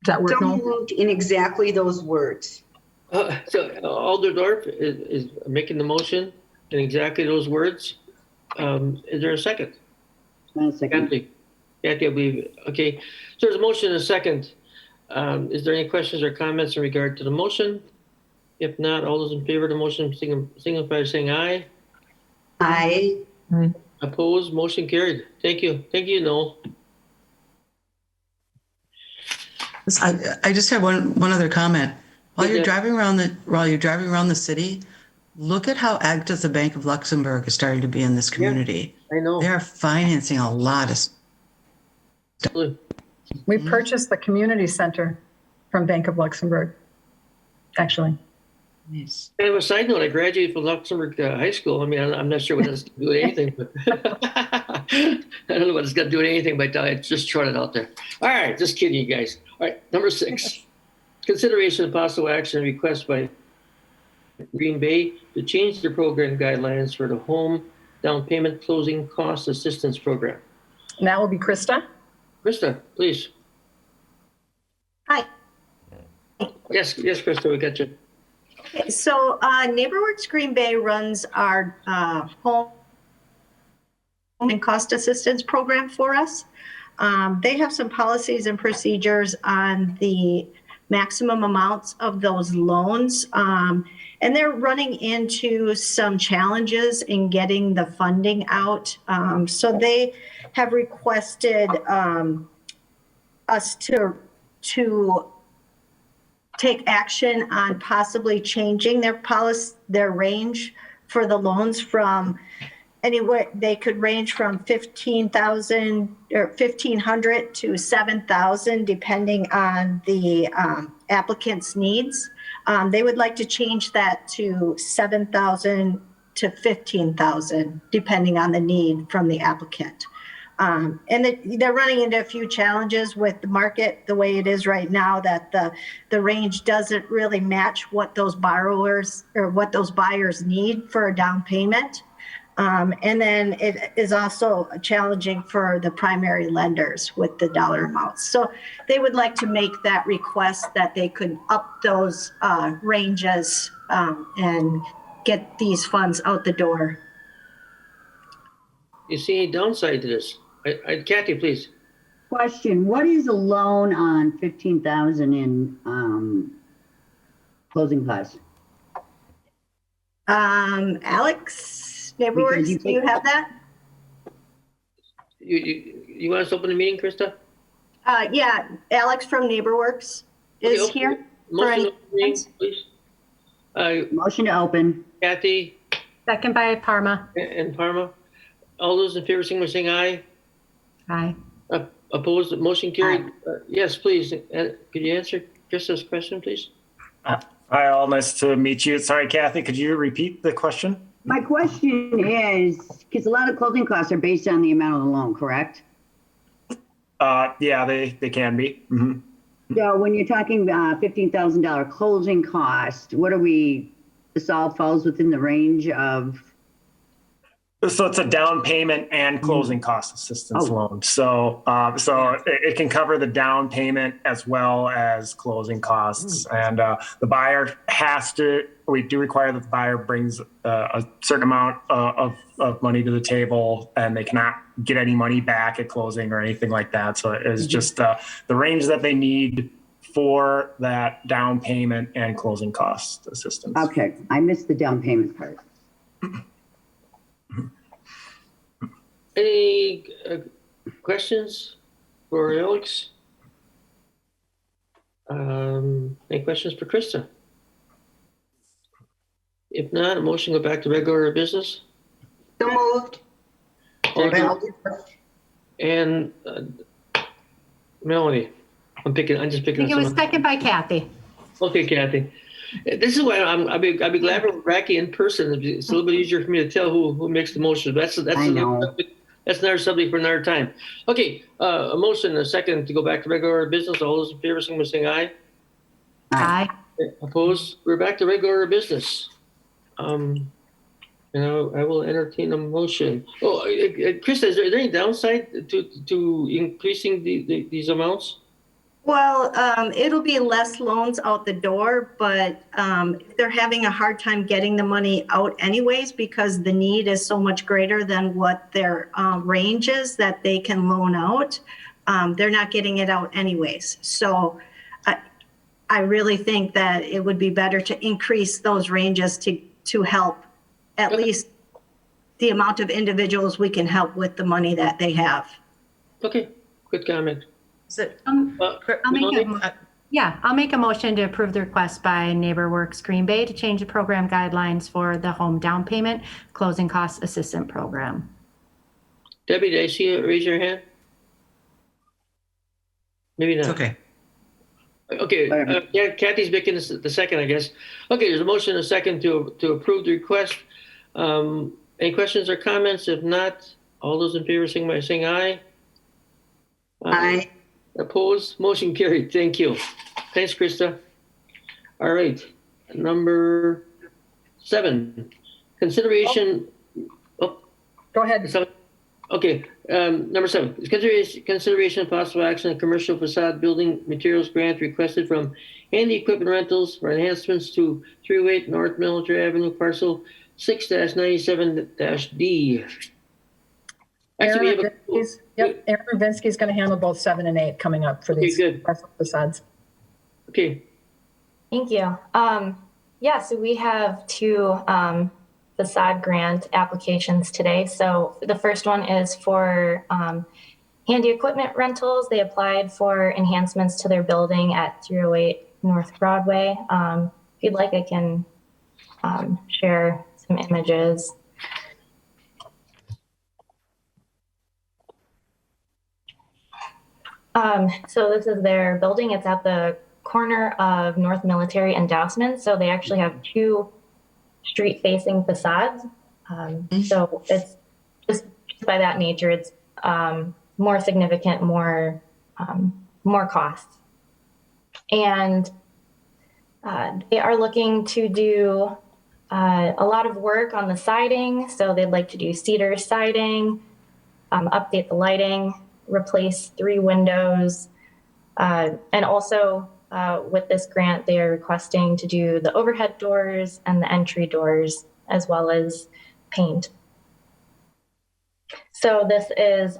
Does that work? So moved in exactly those words. So Alderdorf is making the motion in exactly those words. Is there a second? Second. Kathy, I believe. Okay, so there's a motion and a second. Is there any questions or comments in regard to the motion? If not, all those in favor of the motion signify by saying aye. Aye. Opposed? Motion carried. Thank you. Thank you, Noel. I just have one other comment. While you're driving around the city, look at how active the Bank of Luxembourg is starting to be in this community. I know. They are financing a lot of stuff. We purchased the community center from Bank of Luxembourg, actually. Nice. I have a side note. I graduated from Luxembourg High School. I mean, I'm not sure what that's going to do with anything, but I don't know what it's going to do with anything, but I just trot it out there. All right, just kidding, you guys. All right, number 6, consideration of possible action request by Green Bay to change the program guidelines for the home down payment closing cost assistance program. And that will be Krista. Krista, please. Hi. Yes, Krista, we got you. Okay, so NeighborWorks Green Bay runs our home and cost assistance program for us. They have some policies and procedures on the maximum amounts of those loans. And they're running into some challenges in getting the funding out. So they have requested us to take action on possibly changing their range for the loans from anywhere. They could range from 15,000 or 1,500 to 7,000, depending on the applicant's needs. They would like to change that to 7,000 to 15,000, depending on the need from the applicant. And they're running into a few challenges with the market the way it is right now, that the range doesn't really match what those borrowers or what those buyers need for a down payment. And then it is also challenging for the primary lenders with the dollar amounts. So they would like to make that request that they could up those ranges and get these funds out the door. You see any downside to this? Kathy, please. question, what is a loan on 15,000 in closing costs? Alex, Neighborworks, do you have that? You want us to open the meeting, Krista? Yeah, Alex from Neighborworks is Okay, here. For motion any to open the meeting, please. Motion to open. Kathy Second by Parma. and Parma. All those in favor, signify by saying aye. Aye. Opposed, motion carried. Yes, please. Could you answer Krista's question, please? Hi, all. Nice to meet you. Sorry, Kathy, could you repeat the question? My question is, because a lot of closing costs are based on the amount of the loan, correct? Yeah, they can be. Mm-hmm. So when you're talking $15,000 closing cost, what are we, this all falls within the range of? So it's a down payment and closing cost assistance loan. So it can cover the down payment as well as closing costs. And the buyer we do require that the buyer brings a certain amount of money to the table, and they cannot get any money back at closing or anything like that. So it is just the range that they need for that down payment and closing cost assistance. Okay, I missed the down payment part. Any questions for Alex? Any questions for Krista? If not, a motion go back to regular business. So moved. And Melanie, I'm just I picking. think it was second by Kathy. Okay, Kathy. This is why I'd be glad for Racky in person. It's a little bit easier for me to tell who makes the motion. That's another subject for another time. Okay, a motion, a second to go back to regular business. All those in favor, someone saying aye. Aye. Opposed? We're back to regular business. I will entertain a motion. Oh, Krista, is there any downside to increasing these amounts? Well, it'll be less loans out the door, but they're having a hard time getting the money out anyways because the need is so much greater than what their range is that they can loan out. They're not getting it out anyways. So I really think that it would be better to increase those ranges to help at least the amount of individuals we can help with the money that they have. Okay, good comment. So, I'll make a motion to approve the request by NeighborWorks Green Bay to change the program guidelines for the home down payment closing cost assistant program. Debbie, did I see you raise your hand? Maybe not. it's okay. Okay, Kathy's making the second, I guess. Okay, there's a motion and a second to approve the request. Any questions or comments? If not, all those in favor by saying aye. Aye. Opposed? Motion carried. Thank you. Thanks, Krista. All right, number 7, consideration. Go ahead. Okay, number 7, consideration of possible action on commercial facade building materials grant requested from Handy Equipment Rentals for enhancements to 308 North Military Avenue, parcel 6-97-D. Actually, Aaron Ravinsky is going to handle both 7 and 8 coming up for these facades. Okay. Thank you. So we have 2 facade grant applications today. So the first one is for Handy Equipment Rentals. They applied for enhancements to their building at 308 North Broadway. If you'd like, I can share some images. So this is their building. It's at the corner of North Military and Dousman. So they actually have 2 street-facing facades. So it's just by that nature, it's more significant, more costs. And they are looking to do a lot of work on the siding. So they'd like to do cedar siding, update the lighting, replace 3 windows, and also with this grant, they are requesting to do the overhead doors and the entry doors, as well as paint. So this is,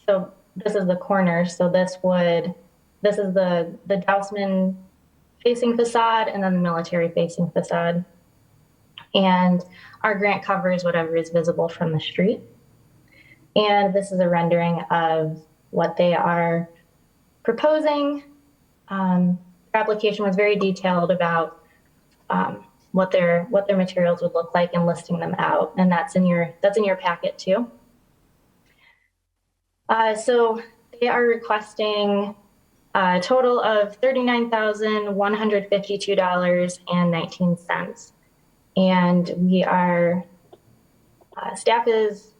so this is the corner. So this is the Dousman facing facade and then the military facing facade. And our grant covers whatever is visible from the street. And this is a rendering of what they are proposing. Their application was very detailed about what their materials would look like and listing them out, and that's in your packet too. So they are requesting a total of $39,152.19, and we are staff is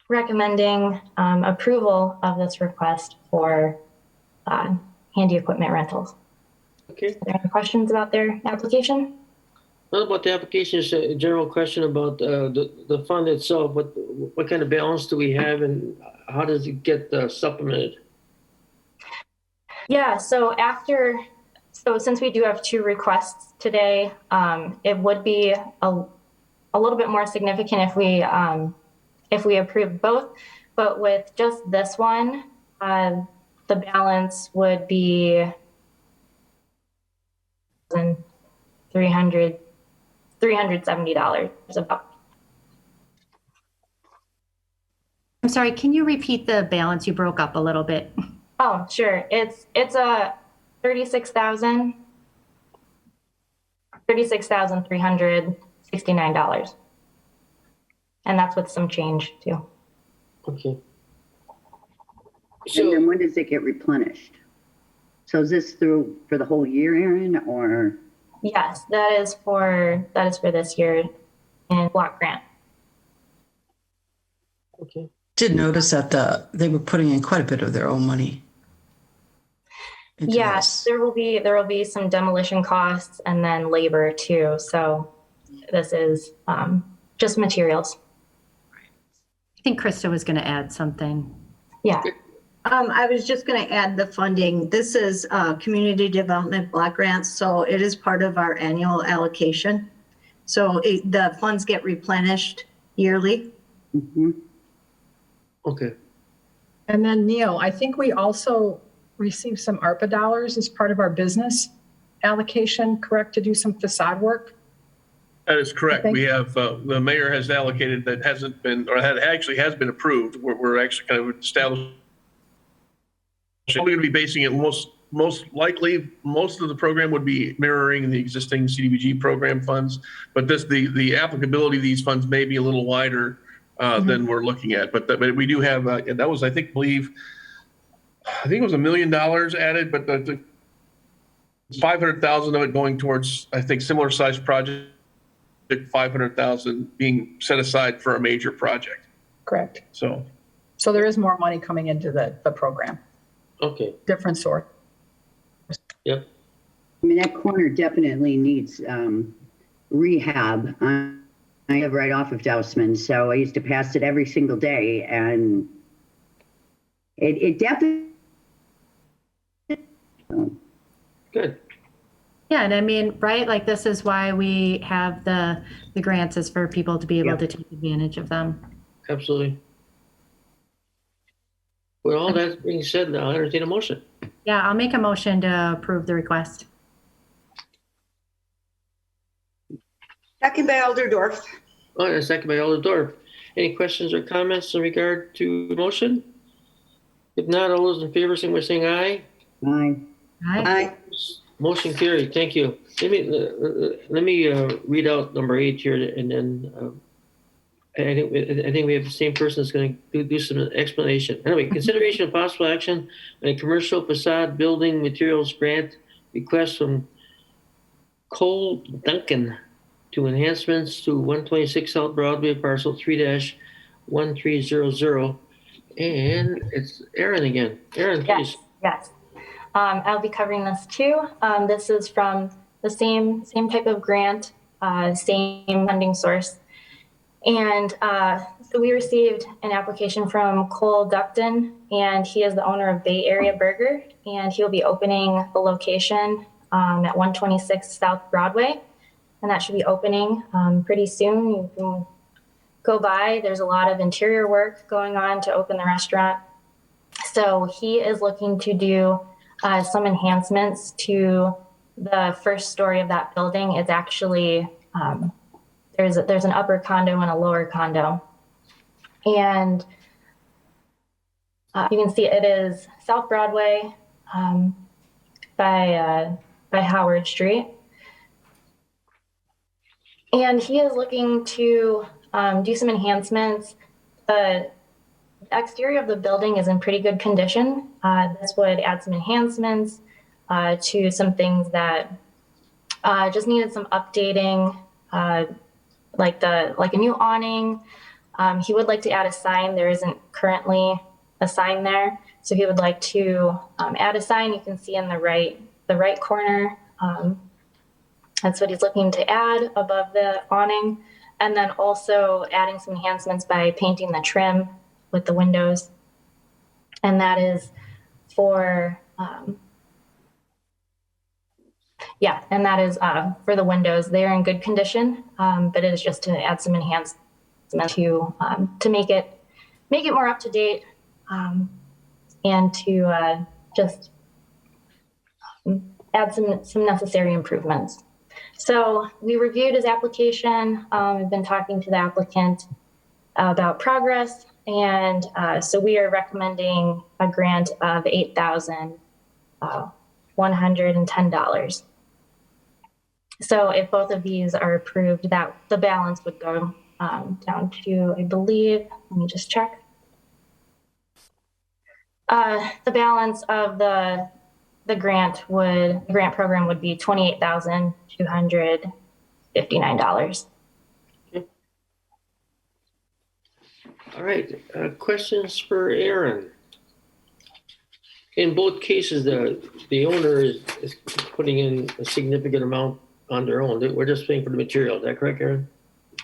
recommending approval of this request for handy equipment rentals. Okay. Are there any questions about their application? Not about the application, it's a general question about the fund itself. What kind of balance do we have and how does it get supplemented? Yeah, so since we do have two requests today, it would be a little bit more significant if we approve both, but with just this one, the balance would be $370 about. I'm sorry, can you repeat the balance? You broke up a little bit. Oh, sure. It's a $36,369. And that's with some change too. Okay. And then when does it get replenished? So is this for the whole year, Aaron, or? Yes, that is for this year in block grant. Okay. Did notice that they were putting in quite a bit of their own money. Yes, there will be some demolition costs and then labor too. So this is just materials. I think Krista was going to add something. Yeah. I was just going to add the funding. This is community development block grants, so it is part of our annual allocation. So the funds get replenished yearly. Mm-hmm. Okay. And then Neil, I think we also received some ARPA dollars as part of our business allocation, correct, to do some facade work? That is correct. We have, the mayor has allocated that hasn't been, or actually has been approved. We're actually kind of established. We're going to be basing it most likely, most of the program would be mirroring the existing CDBG program funds, but the applicability of these funds may be a little wider than we're looking at. But we do have, that was, I think it was $1 million added, but the 500,000 of it going towards, I think, similar sized project, 500,000 being set aside for a major project. Correct. So there is more money coming into the program. Okay. Different source. Yep. I mean, that corner definitely needs rehab. I live right off of Dousman, so I used to pass it every single day, and it definitely. Good. Yeah, and I mean, right, like this is why we have the grants, is for people to be able to take advantage of them. Absolutely. With all that being said, I'll entertain a motion. Yeah, I'll make a motion to approve the request. Second by Alderdorf. Oh, and a second by Alderdorf. Any questions or comments in regard to the motion? If not, all those in favor, say by saying aye. Aye. Aye. Motion carried. Thank you. Let me read out number 8 here, and then I think we have the same person that's going to do some explanation. Anyway, consideration of possible action on a commercial facade building materials grant request from Cole Duncan to enhancements to 126 South Broadway, parcel 3-1300. And it's Aaron again. Aaron, please. Yes. I'll be covering this too. This is from the same type of grant, same funding source. And so we received an application from Cole Ducton, and he is the owner of Bay Area Burger, and he'll be opening the location at 126 South Broadway, and that should be opening pretty soon. You can go by. There's a lot of interior work going on to open the restaurant. So he is looking to do some enhancements to the first story of that building. It's actually, there's an upper condo and a lower condo. And you can see it is South Broadway by Howard Street. And he is looking to do some enhancements. The exterior of the building is in pretty good condition. This would add some enhancements to some things that just needed some updating, like a new awning. He would like to add a sign. There isn't currently a sign there, so he would like to add a sign. You can see in the right corner. That's what he's looking to add above the awning, and then also adding some enhancements by painting the trim with the windows, and that is for for the windows. They are in good condition, but it is just to add some enhancements to make it more up to date, and to just add some necessary improvements. So we reviewed his application. I've been talking to the applicant about progress, and so we are recommending a grant of $8,110. So if both of these are approved, that the balance would go down to, I believe, let me just check. The balance of the grant program would be $28,259. Okay. All right, questions for Aaron? In both cases, the owner is putting in a significant amount on their own. We're just paying for the material. Is that correct, Aaron?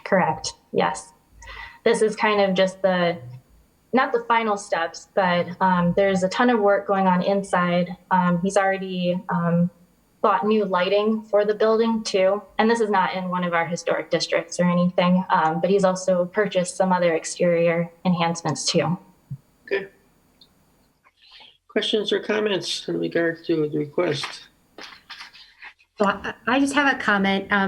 Correct. Yes. This is kind of just not the final steps, but there's a ton of work going on inside. He's already bought new lighting for the building too. And this is not in one of our historic districts or anything, but he's also purchased some other exterior enhancements too. Okay. Questions or comments in regards to the request? Well, I just have a comment. I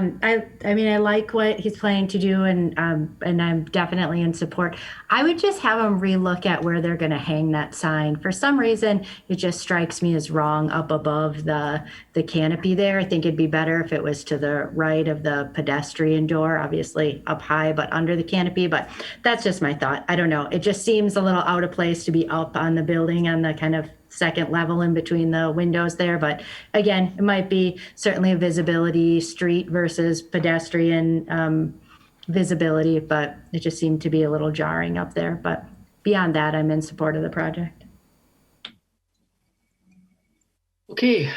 mean, I like what he's planning to do, and I'm definitely in support. I would just have him relook at where they're going to hang that sign. For some reason, it just strikes me as wrong up above the canopy there. I think it'd be better if it was to the right of the pedestrian door, obviously up high, but under the canopy. But that's just my thought. I don't know. It just seems a little out of place to be up on the building on the kind of second level in between the windows there. But again, it might be certainly a visibility street versus pedestrian visibility, but it just seemed to be a little jarring up there. But beyond that, I'm in support of the project. Okay.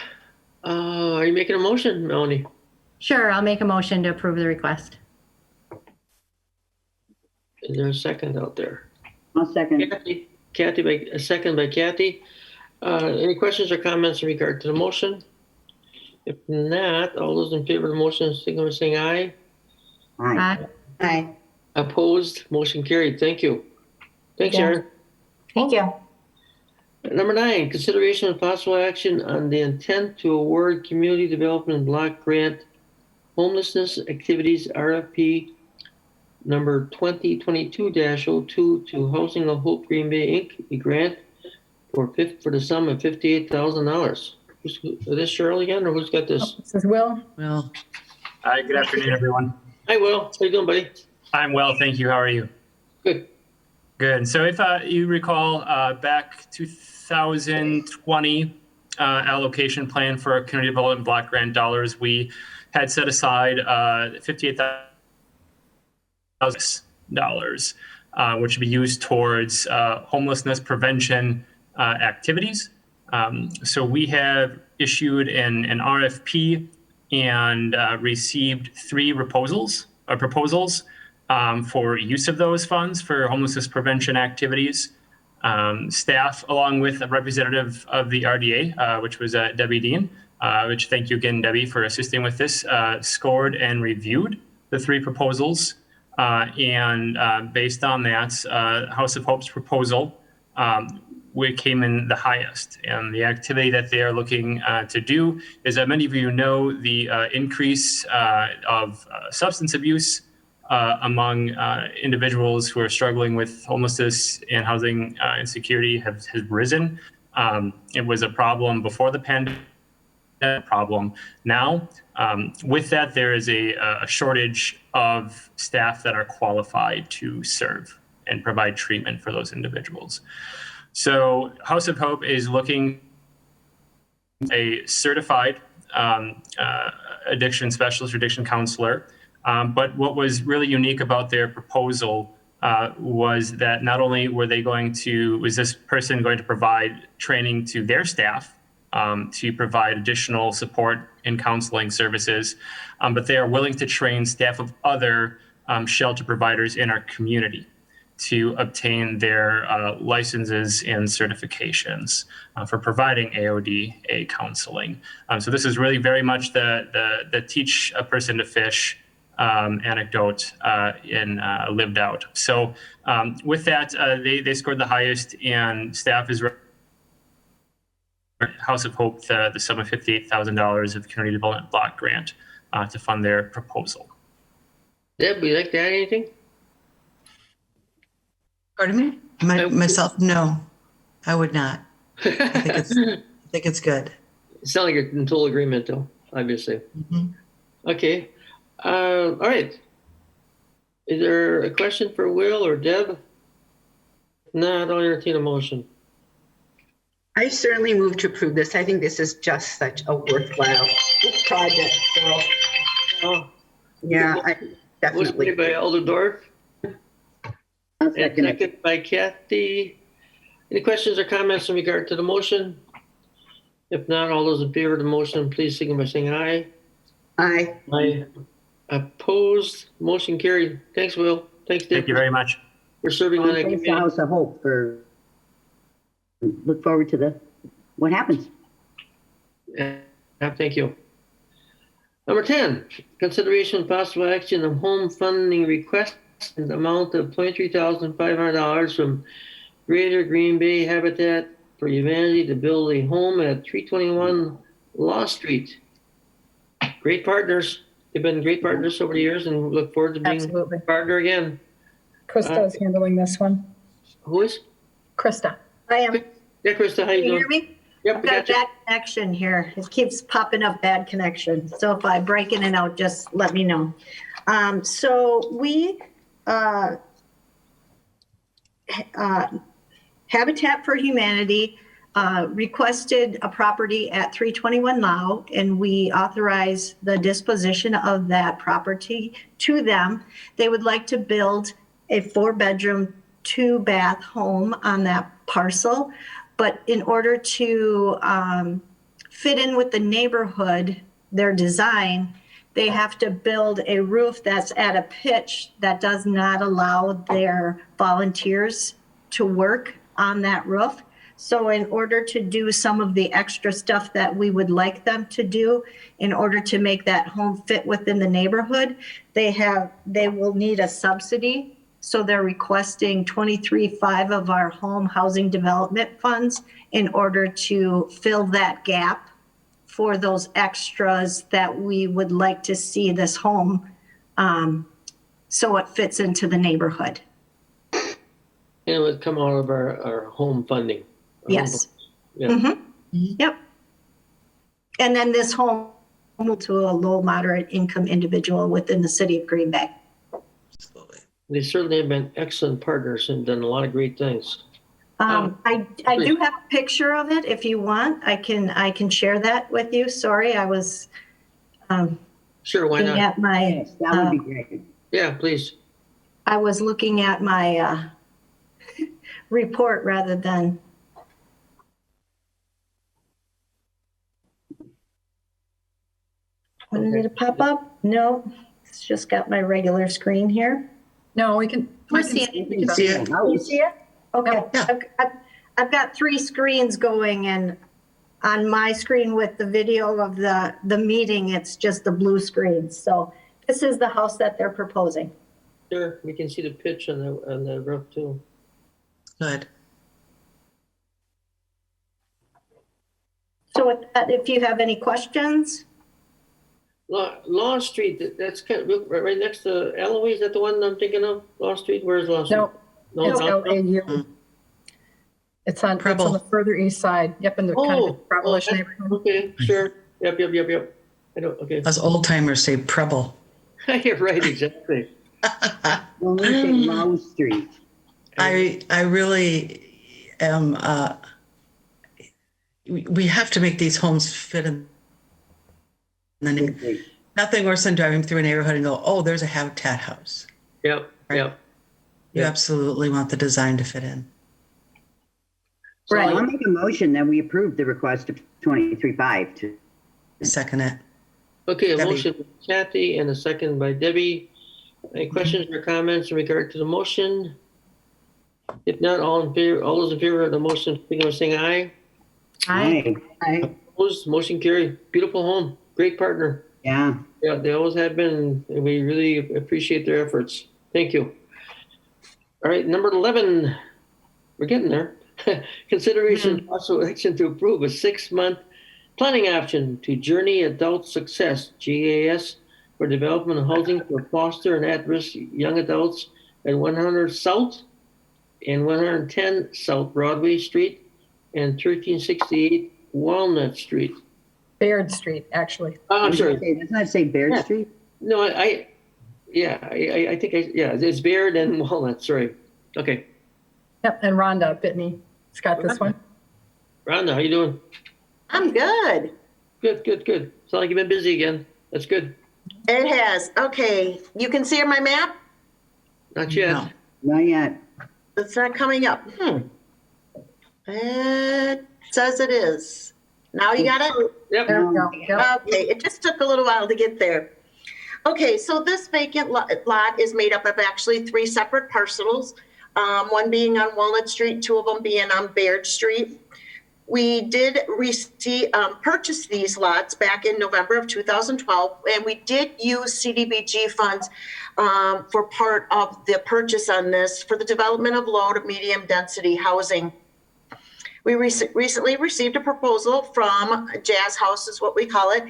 Are you making a motion, Melanie? Sure, I'll make a motion to approve the request. Is there a second out there? I'll second. Kathy, a second by Kathy. Any questions or comments in regard to the motion? If not, all those in favor of the motion signal by saying aye. Aye. Aye. Opposed, motion carried. Thank you. Thanks, Yeah. Aaron. Thank you. Number 9, consideration of possible action on the intent to award community development block grant homelessness activities RFP number 2022-02 to Housing of Hope Green Bay Inc. A grant for the sum of $58,000. Is this Cheryl again, or who's got this? This is Will. Well, Hi, good afternoon, everyone. Hi, Will. How you doing, buddy? I'm well, thank you. How are you? Good. Good. So if you recall, back 2020 allocation plan for our community development block grant dollars, we had set aside $58,000, which would be used towards homelessness prevention activities. So we have issued an RFP and received 3 proposals for use of those funds for homelessness prevention activities. Staff, along with a representative of the RDA, which was Debbie Dean, which thank you again, Debbie, for assisting with this, scored and reviewed the 3 proposals. And based on that, House of Hope's proposal, we came in the highest. And the activity that they are looking to do is that many of you know the increase of substance abuse among individuals who are struggling with homelessness and housing insecurity has risen. It was a problem before the pandemic, problem now. With that, there is a shortage of staff that are qualified to serve and provide treatment for those individuals. So House of Hope is looking a certified addiction specialist or addiction counselor. But what was really unique about their proposal was that not only was this person going to provide training to their staff to provide additional support and counseling services, but they are willing to train staff of other shelter providers in our community to obtain their licenses and certifications for providing AODA counseling. So this is really very much the teach a person to fish anecdote lived out. So with that, they scored the highest, and staff is House of Hope the sum of $58,000 of the Community Development Block Grant to fund their proposal. Deb, would you like to add anything? Pardon me? Myself, no, I would not. I think it's good. It sounds like you're in total agreement, though, obviously. Mm-hmm. Okay. All right. Is there a question for Will or Deb? No, I don't entertain a motion. I certainly move to approve this. I think this is just such a worthwhile project. So, yeah, I definitely. Motion by Alder Dorf. I'll And second it. second by Kathy. Any questions or comments in regard to the motion? If not, all those in favor of the motion, please signal by saying aye. Aye. Aye. Opposed, motion carried. Thanks, Will. Thanks, Deb. Thank you very much. For serving on that Thanks to committee. House of Hope for, look forward to what happens. Yeah, thank you. Number 10, consideration of possible action of home funding request in the amount of $23,500 from Greater Green Bay Habitat for Humanity to build a home at 321 Law Street. Great partners. They've been great partners over the years, and we look forward to being Absolutely. a partner again. Krista is handling this one. Who is? Krista. I am. Yeah, Krista, how you Can you doing? hear me? Yep, I've we got got you. bad connection here. It keeps popping up bad connection. So if I break in and out, just let me know. So we, Habitat for Humanity requested a property at 321 Lau, and we authorize the disposition of that property to them. They would like to build a 4-bedroom, 2-bath home on that parcel. But in order to fit in with the neighborhood, their design, they have to build a roof that's at a pitch that does not allow their volunteers to work on that roof. So in order to do some of the extra stuff that we would like them to do, in order to make that home fit within the neighborhood, they will need a subsidy. So they're requesting 23.5 of our home housing development funds in order to fill that gap for those extras that we would like to see this home so it fits into the neighborhood. And it would come out of our home funding. Yes. Yeah. Mm-hmm. Yep. And then this home will to a low moderate income individual within the city of Green Bay. They certainly have been excellent partners and done a lot of great things. I do have a picture of it if you want. I can share that with you. Sorry, I was Sure, why looking not? at my Yes, that would be great. Yeah, please. I was looking at my report rather than. Did it pop up? No, it's just got my regular screen here. No, we can. We see it. You can see it. You see it? Okay. Yeah. I've got 3 screens going, and on my screen with the video of the meeting, it's just the blue screen. So this is the house that they're proposing. Sure, we can see the pitch on the roof too. Good. So with that, if you have any questions, Law Street, that's kind of right next to Alloway. Is that the one I'm thinking of? Law Street? Where's Law Street? No, it's LAU. It's on the further east side. Yep, in the kind of Preble-ish neighborhood. Okay, sure. Yep. I know. Okay. Us old timers say Preble. You're right, exactly. Well, we say Low Street. I really am. We have to make these homes fit in the neighborhood. Nothing worse than driving through a neighborhood and go, oh, there's a Habitat house. Yep. Right? Yep. You absolutely want the design to fit in. So I'll make a motion that we approve the request of 23.5 to second it. Okay, a Debbie. motion by Kathy and a second by Debbie. Any questions or comments in regard to the motion? If not, all those in favor of the motion, signify by saying aye. Aye. Opposed, motion carried. Beautiful home, great partner. Yeah. Yeah, they always have been, and we really appreciate their efforts. Thank you. All right, number 11, we're getting there. Consideration possible action to approve a 6-month planning option to Journey Adult Success, GAS, for development of housing for foster and at-risk young adults at 100 South and 110 South Broadway Street and 1368 Walnut Street. Baird Street, actually. Oh, I'm sorry. Doesn't that say Baird Street? No, I think it's Baird and Walnut, sorry. Okay. Yep, and Rhonda Bitney has got this one. Rhonda, how you doing? I'm good. Good. Sound like you've been busy again. That's good. It has. Okay, you can see my map? Not yet. No. Not yet. It's not coming up. It says it is. Now you got it? Yep. There we go. Yep. Okay, it just took a little while to get there. Okay, so this vacant lot is made up of actually 3 separate parcels, one being on Walnut Street, 2 of them being on Baird Street. We did purchase these lots back in November of 2012, and we did use CDBG funds for part of the purchase on this for the development of low to medium density housing. We recently received a proposal from Jazz House, is what we call it,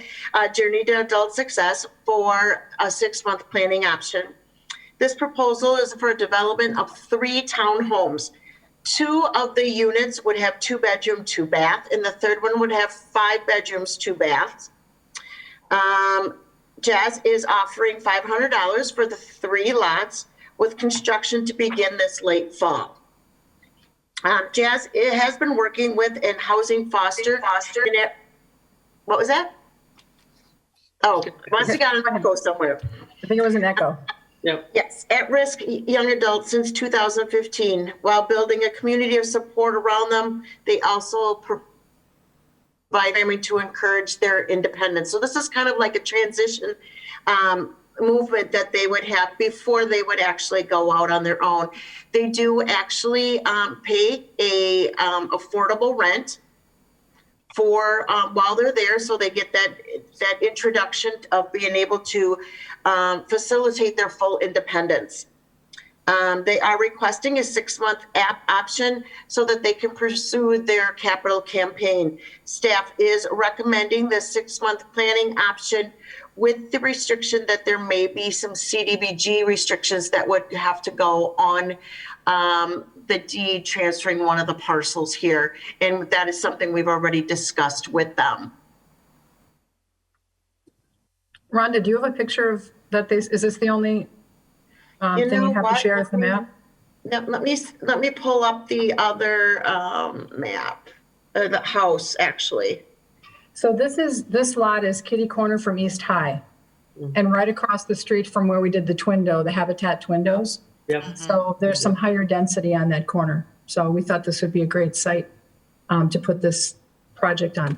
Journey to Adult Success, for a 6-month planning option. This proposal is for a development of 3 townhomes. 2 of the units would have 2-bedroom, 2-bath, and the third one would have 5 bedrooms, 2 baths. Jazz is offering $500 for the 3 lots, with construction to begin this late fall. Jazz has been working with and housing foster. What was that? Oh, must have got an echo somewhere. I think it was an echo. Yep. Yes, at-risk young adults since 2015. While building a community of support around them, they also provide to encourage their independence. So this is kind of like a transition movement that they would have before they would actually go out on their own. They do actually pay a affordable rent for while they're there, so they get that introduction of being able to facilitate their full independence. They are requesting a 6-month option so that they can pursue their capital campaign. Staff is recommending the 6-month planning option with the restriction that there may be some CDBG restrictions that would have to go on the deed transferring one of the parcels here. And that is something we've already discussed with them. Rhonda, do you have a picture of that? Is this the only thing you have to share as the map? No, let me pull up the other map, the house actually. So this lot is kitty corner from East High, and right across the street from where we did the the Habitat Twindos. Yep. So there's some higher density on that corner. So we thought this would be a great site to put this project on.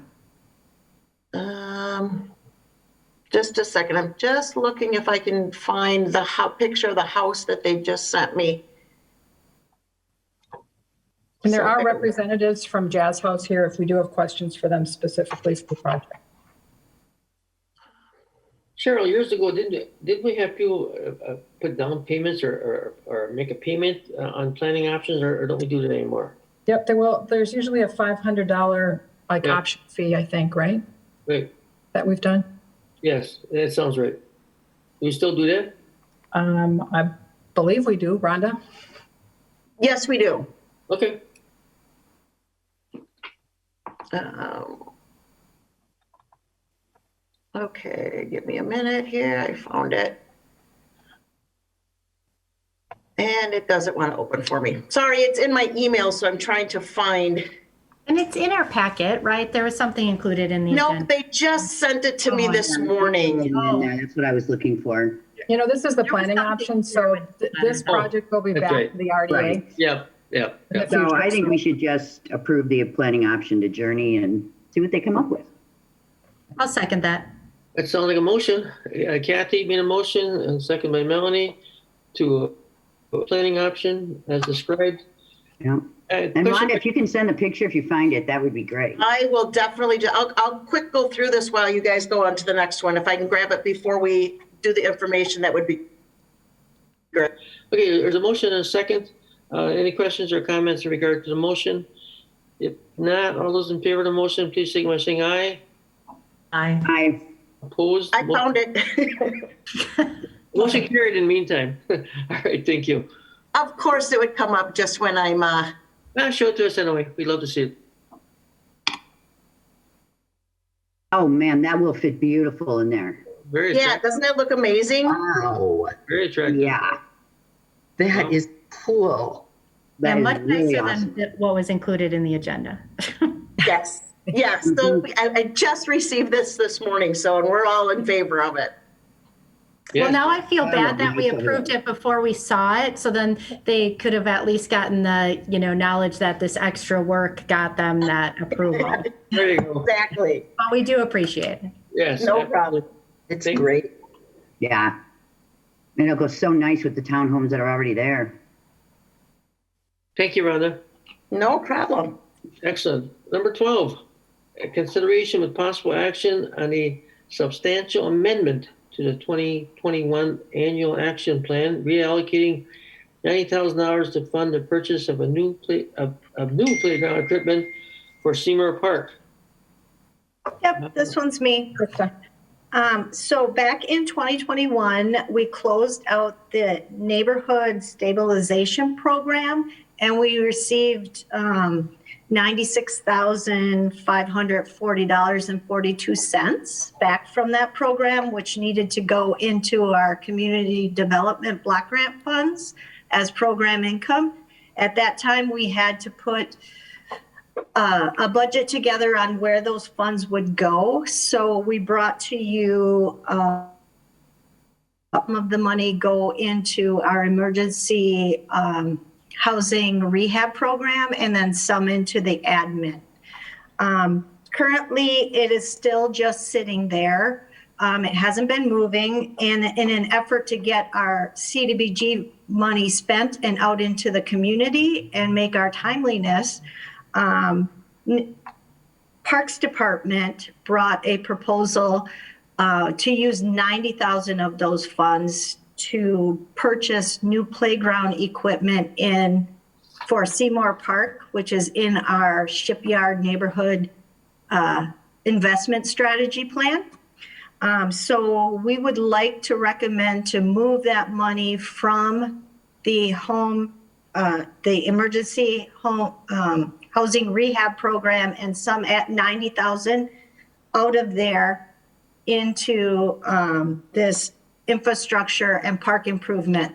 Just a second. I'm just looking if I can find the picture of the house that they just sent me. And there are representatives from Jazz House here if we do have questions for them specifically for the project. Cheryl, years ago, didn't we have people put down payments or make a payment on planning options, or don't we do that anymore? Yep, there's usually a $500 like Yeah. option fee, I think, right? Right. That we've done. Yes, that sounds right. We still do that? I believe we do, Rhonda. Yes, we do. Okay. Okay, give me a minute here. I found it. And it doesn't want to open for me. Sorry, it's in my email, so I'm trying to find. And it's in our packet, right? There was something included in the Nope, agenda. they just sent it to me Oh, this Yeah, morning. in there. That's what I was looking for. You know, this is the There was planning something option, here so with the this planner. project will be that's back right. to the RDA. Right. Yep, yep. in the yep. So future. I think we should just approve the planning option to Journey and see what they come up with. I'll second that. That sounds like a motion. Kathy made a motion and second by Melanie to a planning option as described. Yeah. And Question- Rhonda, if you can send a picture if you find it, that would be great. I will definitely, I'll quick go through this while you guys go on to the next one. If I can grab it before we do the information, that would be great. Okay, there's a motion and a second. Any questions or comments in regard to the motion? If not, all those in favor of the motion, please signify by saying aye. I Opposed? I found it. Motion carried in the meantime. All right, thank you. Of course, it would come up just when I'm, Show it to us anyway. We'd love to see it. Oh man, that will fit beautiful in there. Very yeah, attractive. doesn't it look amazing? Wow. Very attractive. Yeah. That is cool. Yeah, That is much really nicer awesome. than what was included in the agenda. Yes, yes. So I just received this morning, so, and we're all in favor of it. Well, now I feel I bad love that we this approved idea. it before we saw it. So then they could have at least gotten the, knowledge that this extra work got them that approval. There you go. Exactly. But we do appreciate it. Yes. No absolutely. problem. It's great. Yeah. And it'll go so nice with the townhomes that are already there. Thank you, Rhonda. No problem. Excellent. Number 12, consideration with possible action on a substantial amendment to the 2021 annual action plan, reallocating $90,000 to fund the purchase of new playground equipment for Seymour Park. Yep, this one's me. So back in 2021, we closed out the neighborhood stabilization program and we received $96,540.42 back from that program, which needed to go into our community development block grant funds as program income. At that time, we had to put a budget together on where those funds would go. So we brought to you some of the money go into our emergency housing rehab program and then some into the admin. Currently, it is still just sitting there. It hasn't been moving. And in an effort to get our CDBG money spent and out into the community and make our timeliness, Parks Department brought a proposal to use 90,000 of those funds to purchase new playground equipment for Seymour Park, which is in our shipyard neighborhood investment strategy plan. So we would like to recommend to move that money from the emergency home housing rehab program and some at 90,000 out of there into this infrastructure and park improvement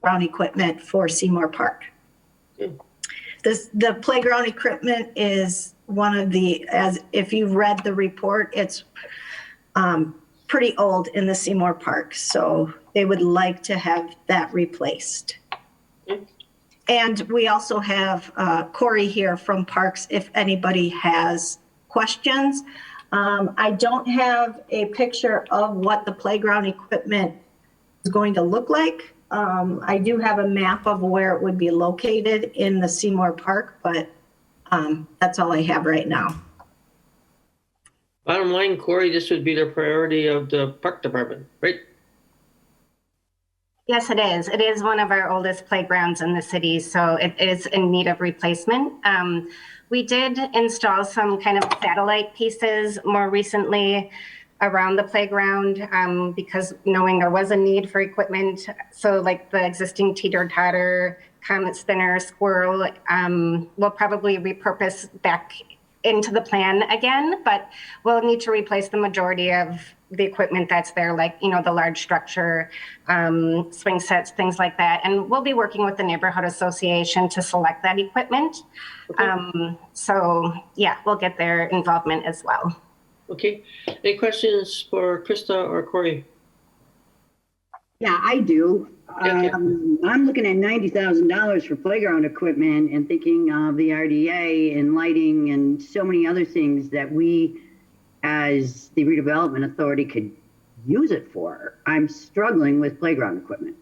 ground equipment for Seymour Park. The playground equipment is one of as if you've read the report, it's pretty old in the Seymour Park. So they would like to have that replaced. And we also have Corey here from Parks if anybody has questions. I don't have a picture of what the playground equipment is going to look like. I do have a map of where it would be located in the Seymour Park, but that's all I have right now. Bottom line, Corey, this would be the priority of the park department, right? Yes, it is. It is one of our oldest playgrounds in the city, so it is in need of replacement. We did install some kind of satellite pieces more recently around the playground because knowing there was a need for equipment. So like the existing teeter-totter, comet spinner, squirrel, we'll probably repurpose back into the plan again, but we'll need to replace the majority of the equipment that's there, like, you know, the large structure, swing sets, things like that. And we'll be working with the neighborhood association to select that equipment. Okay. So yeah, we'll get their involvement as well. Okay. Any questions for Krista or Corey? Yeah, I do. Okay. I'm looking at $90,000 for playground equipment and thinking of the RDA and lighting and so many other things that we, as the Redevelopment Authority, could use it for. I'm struggling with playground equipment.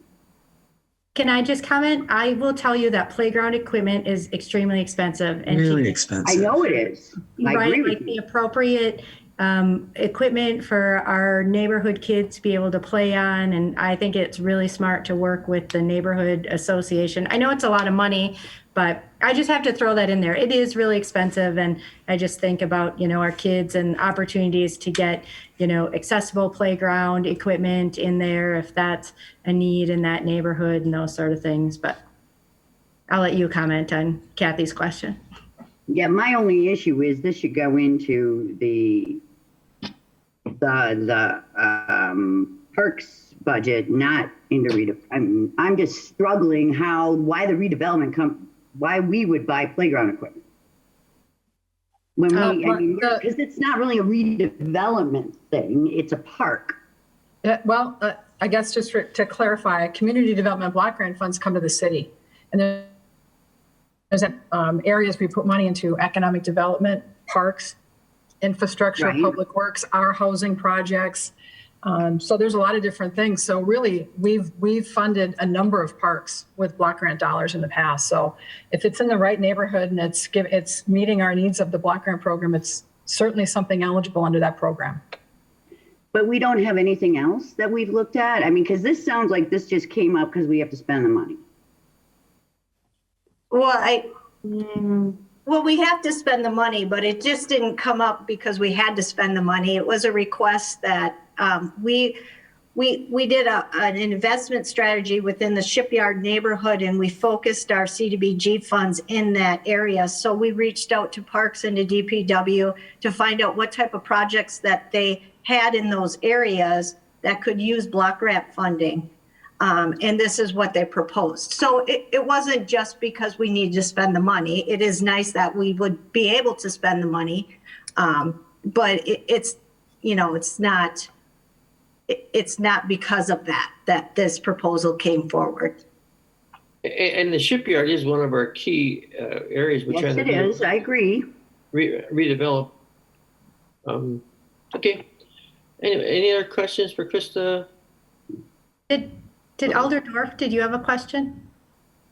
Can I just comment? I will tell you that playground equipment is extremely expensive. And Really expensive. I know it is. I right, agree with like you. the appropriate equipment for our neighborhood kids to be able to play on. And I think it's really smart to work with the neighborhood association. I know it's a lot of money, but I just have to throw that in there. It is really expensive. And I just think about, you know, our kids and opportunities to get, you know, accessible playground equipment in there if that's a need in that neighborhood and those sort of things. But I'll let you comment on Kathy's question. Yeah, my only issue is this should go into the parks budget, not into I'm just struggling why the redevelopment why we would buy playground equipment. When we, because it's not really a redevelopment thing, it's a park. Well, I guess just to clarify, community development block grant funds come to the city. And there's areas we put money into: economic development, parks, infrastructure, Right. public works, our housing projects. So there's a lot of different things. So really, we've funded a number of parks with block grant dollars in the past. So if it's in the right neighborhood and it's meeting our needs of the block grant program, it's certainly something eligible under that program. But we don't have anything else that we've looked at? I mean, because this sounds like this just came up because we have to spend the money. Well, we have to spend the money, but it just didn't come up because we had to spend the money. It was a request that we did an investment strategy within the shipyard neighborhood, and we focused our CDBG funds in that area. So we reached out to Parks and to DPW to find out what type of projects that they had in those areas that could use block grant funding. And this is what they proposed. So it wasn't just because we need to spend the money. It is nice that we would be able to spend the money. But it's, you know, it's not because of that this proposal came forward. And the shipyard is one of our key areas we're Yes, trying to it is. I agree. redevelop. Okay. Anyway, any other questions for Krista? Did Alder Dorf, did you have a question?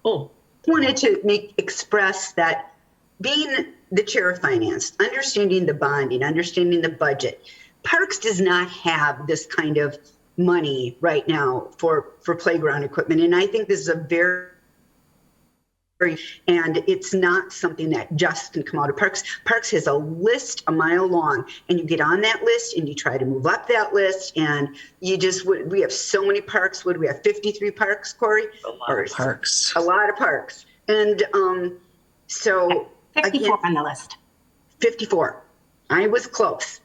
Oh, Wanted to express that being the chair of finance, understanding the bonding, understanding the budget, Parks does not have this kind of money right now for playground equipment. And I think this is a very, and it's not something that just can come out of Parks. Parks has a list a mile long, and you get on that list and you try to move up that list, and we have so many parks. Would we have 53 parks, Corey? A lot of parks. A lot of parks. And so 54 on the list. 54. I was close.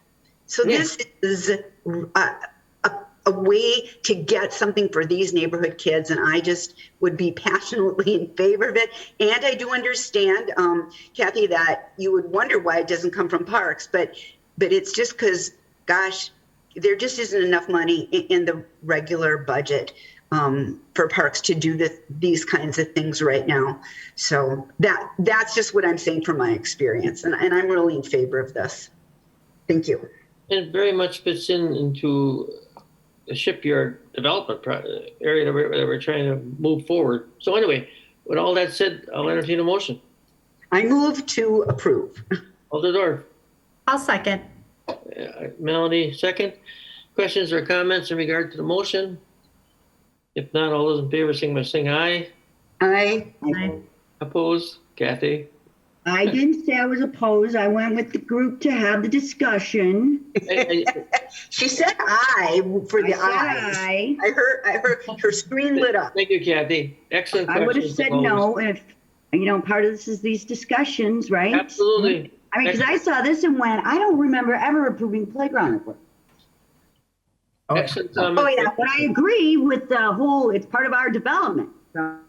So this is a way to get something for these neighborhood kids, and I just would be passionately in favor of it. And I do understand, Kathy, that you would wonder why it doesn't come from Parks, but it's just because, gosh, there just isn't enough money in the regular budget for Parks to do these kinds of things right now. So that's just what I'm saying from my experience, and I'm really in favor of this. Thank you. it very much fits into the shipyard development area that we're trying to move forward. So anyway, with all that said, I'll entertain a motion. I move to approve. Alder Dorf. I'll second. Melanie, second. Questions or comments in regard to the motion? If not, all those in favor, sing by saying aye. Aye. Opposed? Kathy? I didn't say I was opposed. I went with the group to have the discussion. She said aye for the I said ayes. aye. I heard her screen lit up. Thank you, Kathy. Excellent I would have questions, said as no always. if, part of this is these discussions, right? Absolutely. I mean, because I saw this and went, I don't remember ever approving playground equipment. Excellent comment. Oh, yeah, but I agree with the whole, it's part of our development.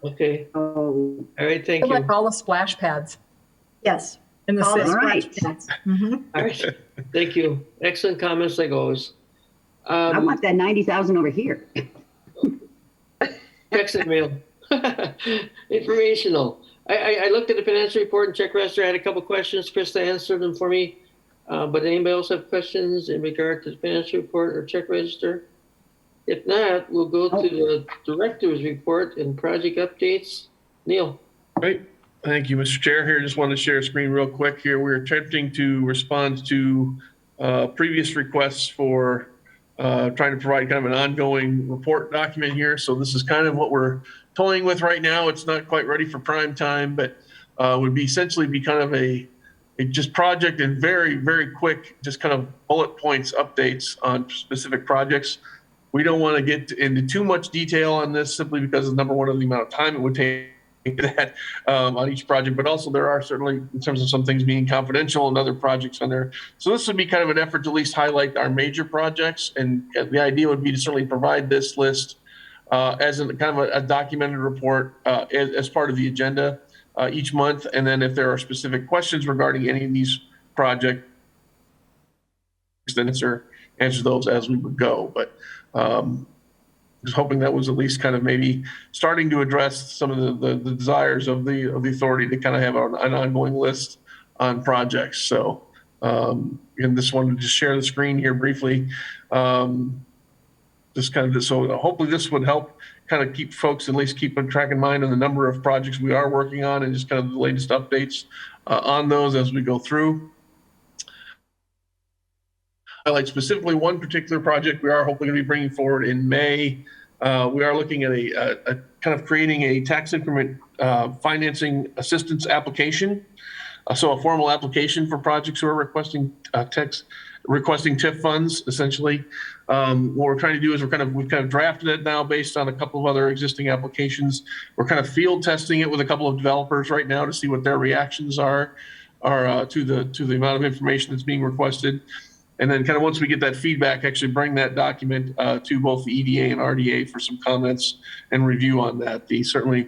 Okay. Oh, All right, thank you. Like all the splash pads Yes. in the All the city. right. splash pads. All right. Thank you. Excellent comments, like always. I want that 90,000 over here. Text and mail. Informational. I looked at the financial report and check register. I had a couple questions. Krista answered them for me. But anybody else have questions in regard to the financial report or check register? If not, we'll go to the director's report and project updates. Neil. Great. Thank you, Mr. Chair. Here, just wanted to share a screen real quick here. We're attempting to respond to previous requests for trying to provide kind of an ongoing report document here. So this is kind of what we're toying with right now. It's not quite ready for prime time, but would be essentially be kind of a just project and very, very quick, just kind of bullet points updates on specific projects. We don't want to get into too much detail on this simply because of number one, of the amount of time it would take that on each project, but also there are certainly in terms of some things being confidential and other projects on there. So this would be kind of an effort to at least highlight our major projects. And the idea would be to certainly provide this list as a kind of a documented report as part of the agenda each month. And then if there are specific questions regarding any of these projects, then answer those as we would go. But was hoping that was at least kind of maybe starting to address some of the desires of the authority to kind of have an ongoing list on projects. So and just wanted to just share the screen here briefly. Just kind of so hopefully this would help kind of keep folks at least keep track in mind of the number of projects we are working on and just kind of the latest updates on those as we go through. Highlight specifically one particular project we are hopefully going to be bringing forward in May. We are looking at a kind of creating a tax increment financing assistance application. So a formal application for projects who are requesting TIF funds, essentially. What we're trying to do is we've kind of drafted it now based on a couple of other existing applications. We're kind of field testing it with a couple of developers right now to see what their reactions are to the amount of information that's being requested. And then kind of once we get that feedback, actually bring that document to both the EDA and RDA for some comments and review on that. Certainly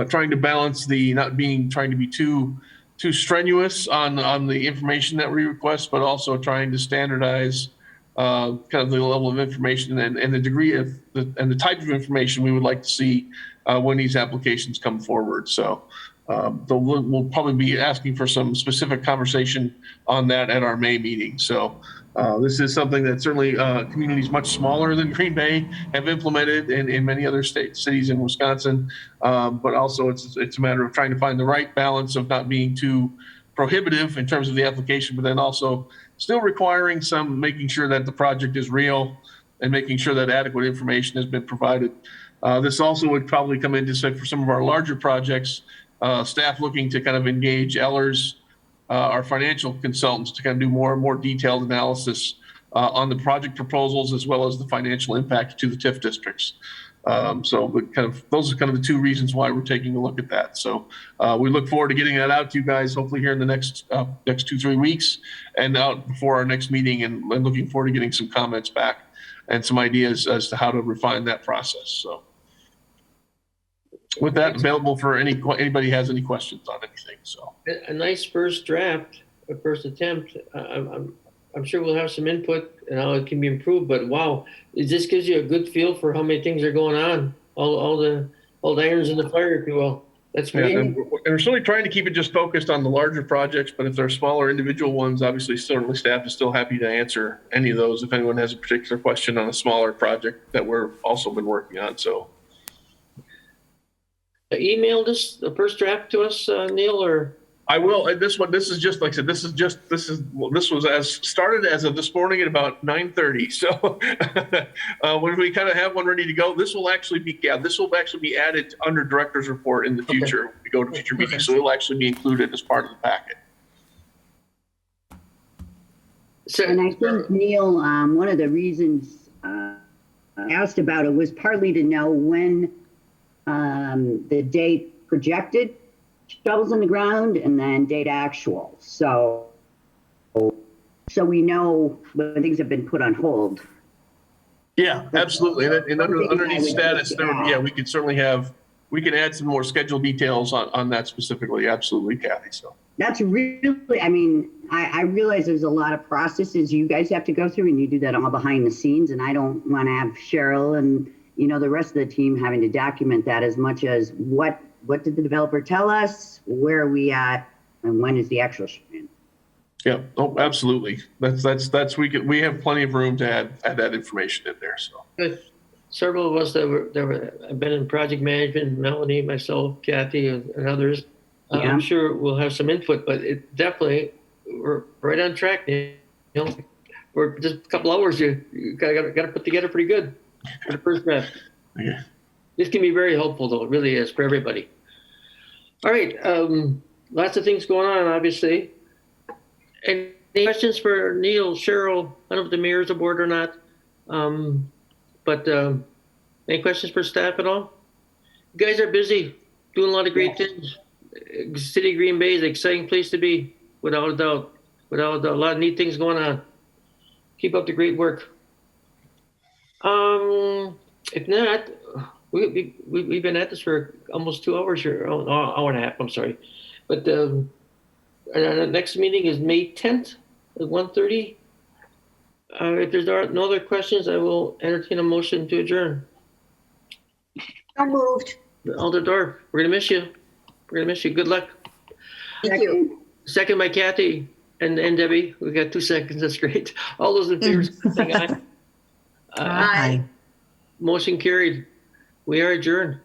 trying to balance the not being trying to be too strenuous on the information that we request, but also trying to standardize kind of the level of information and the degree of and the type of information we would like to see when these applications come forward. So we'll probably be asking for some specific conversation on that at our May meeting. So this is something that certainly communities much smaller than Green Bay have implemented in many other cities in Wisconsin. But also it's a matter of trying to find the right balance of not being too prohibitive in terms of the application, but then also still requiring making sure that the project is real and making sure that adequate information has been provided. This also would probably come into say for some of our larger projects, staff looking to kind of engage Ellers, our financial consultants, to kind of do more and more detailed analysis on the project proposals as well as the financial impact to the TIF districts. So those are kind of the two reasons why we're taking a look at that. So we look forward to getting that out to you guys, hopefully here in the next 2-3 weeks and out before our next meeting, and looking forward to getting some comments back and some ideas as to how to refine that process. So with that, available for anybody has any questions on anything. So a nice first draft, a first attempt. I'm sure we'll have some input and how it can be improved. But wow, it just gives you a good feel for how many things are going on. All the irons in the fire, if you will. That's great. Yeah, and we're certainly trying to keep it just focused on the larger projects. But if there are smaller individual ones, obviously, certainly staff is still happy to answer any of those if anyone has a particular question on a smaller project that we're also been working on. So. Email this the first draft to us, Neil, or I will. And this is just, like I said, this was started as of this morning at about 9:30. So when we kind of have one ready to go, this will actually be added under director's report in the future. When we go to future meetings. So it'll actually be included as part of the packet. And I think, Neil, one of the reasons I asked about it was partly to know when the date projected shovels in the ground and then date actual. So we know when things have been put on hold. Yeah, absolutely. And underneath status, we could certainly we can add some more schedule details on that specifically. Absolutely, Kathy. So that's really, I mean, I realize there's a lot of processes you guys have to go through, and you do that all behind the scenes. And I don't want to have Cheryl and, you know, the rest of the team having to document that as much as what did the developer tell us, where are we at, and when is the actual shipment? yeah, oh, absolutely. We have plenty of room to add that information in there. So Good. Several of us that have been in project management, Melanie, myself, Kathy, and others. I'm sure we'll have some input, but it definitely, we're right on track. You know, we're just a couple hours. You got to put together pretty good for the first draft. yeah. This can be very helpful, though. It really is for everybody. All right. Lots of things going on, obviously. Any questions for Neil, Cheryl? I don't know if the mayor's aboard or not. But any questions for staff at all? You guys are busy, doing a lot of great things. City of Green Bay is an exciting place to be, without a doubt. Without a doubt, a lot of neat things going on. Keep up the great work. If not, we've been at this for almost 2 hours here, hour and a half. I'm sorry, but our next meeting is May 10th at 1:30. If there's no other questions, I will entertain a motion to adjourn. So moved. Alder Dorf, we're gonna miss you. We're gonna miss you. Good luck. Thank you. Second by Kathy and Debbie. We got 2 seconds. That's great. All those in favor, say aye. Aye. Motion carried. We are adjourned.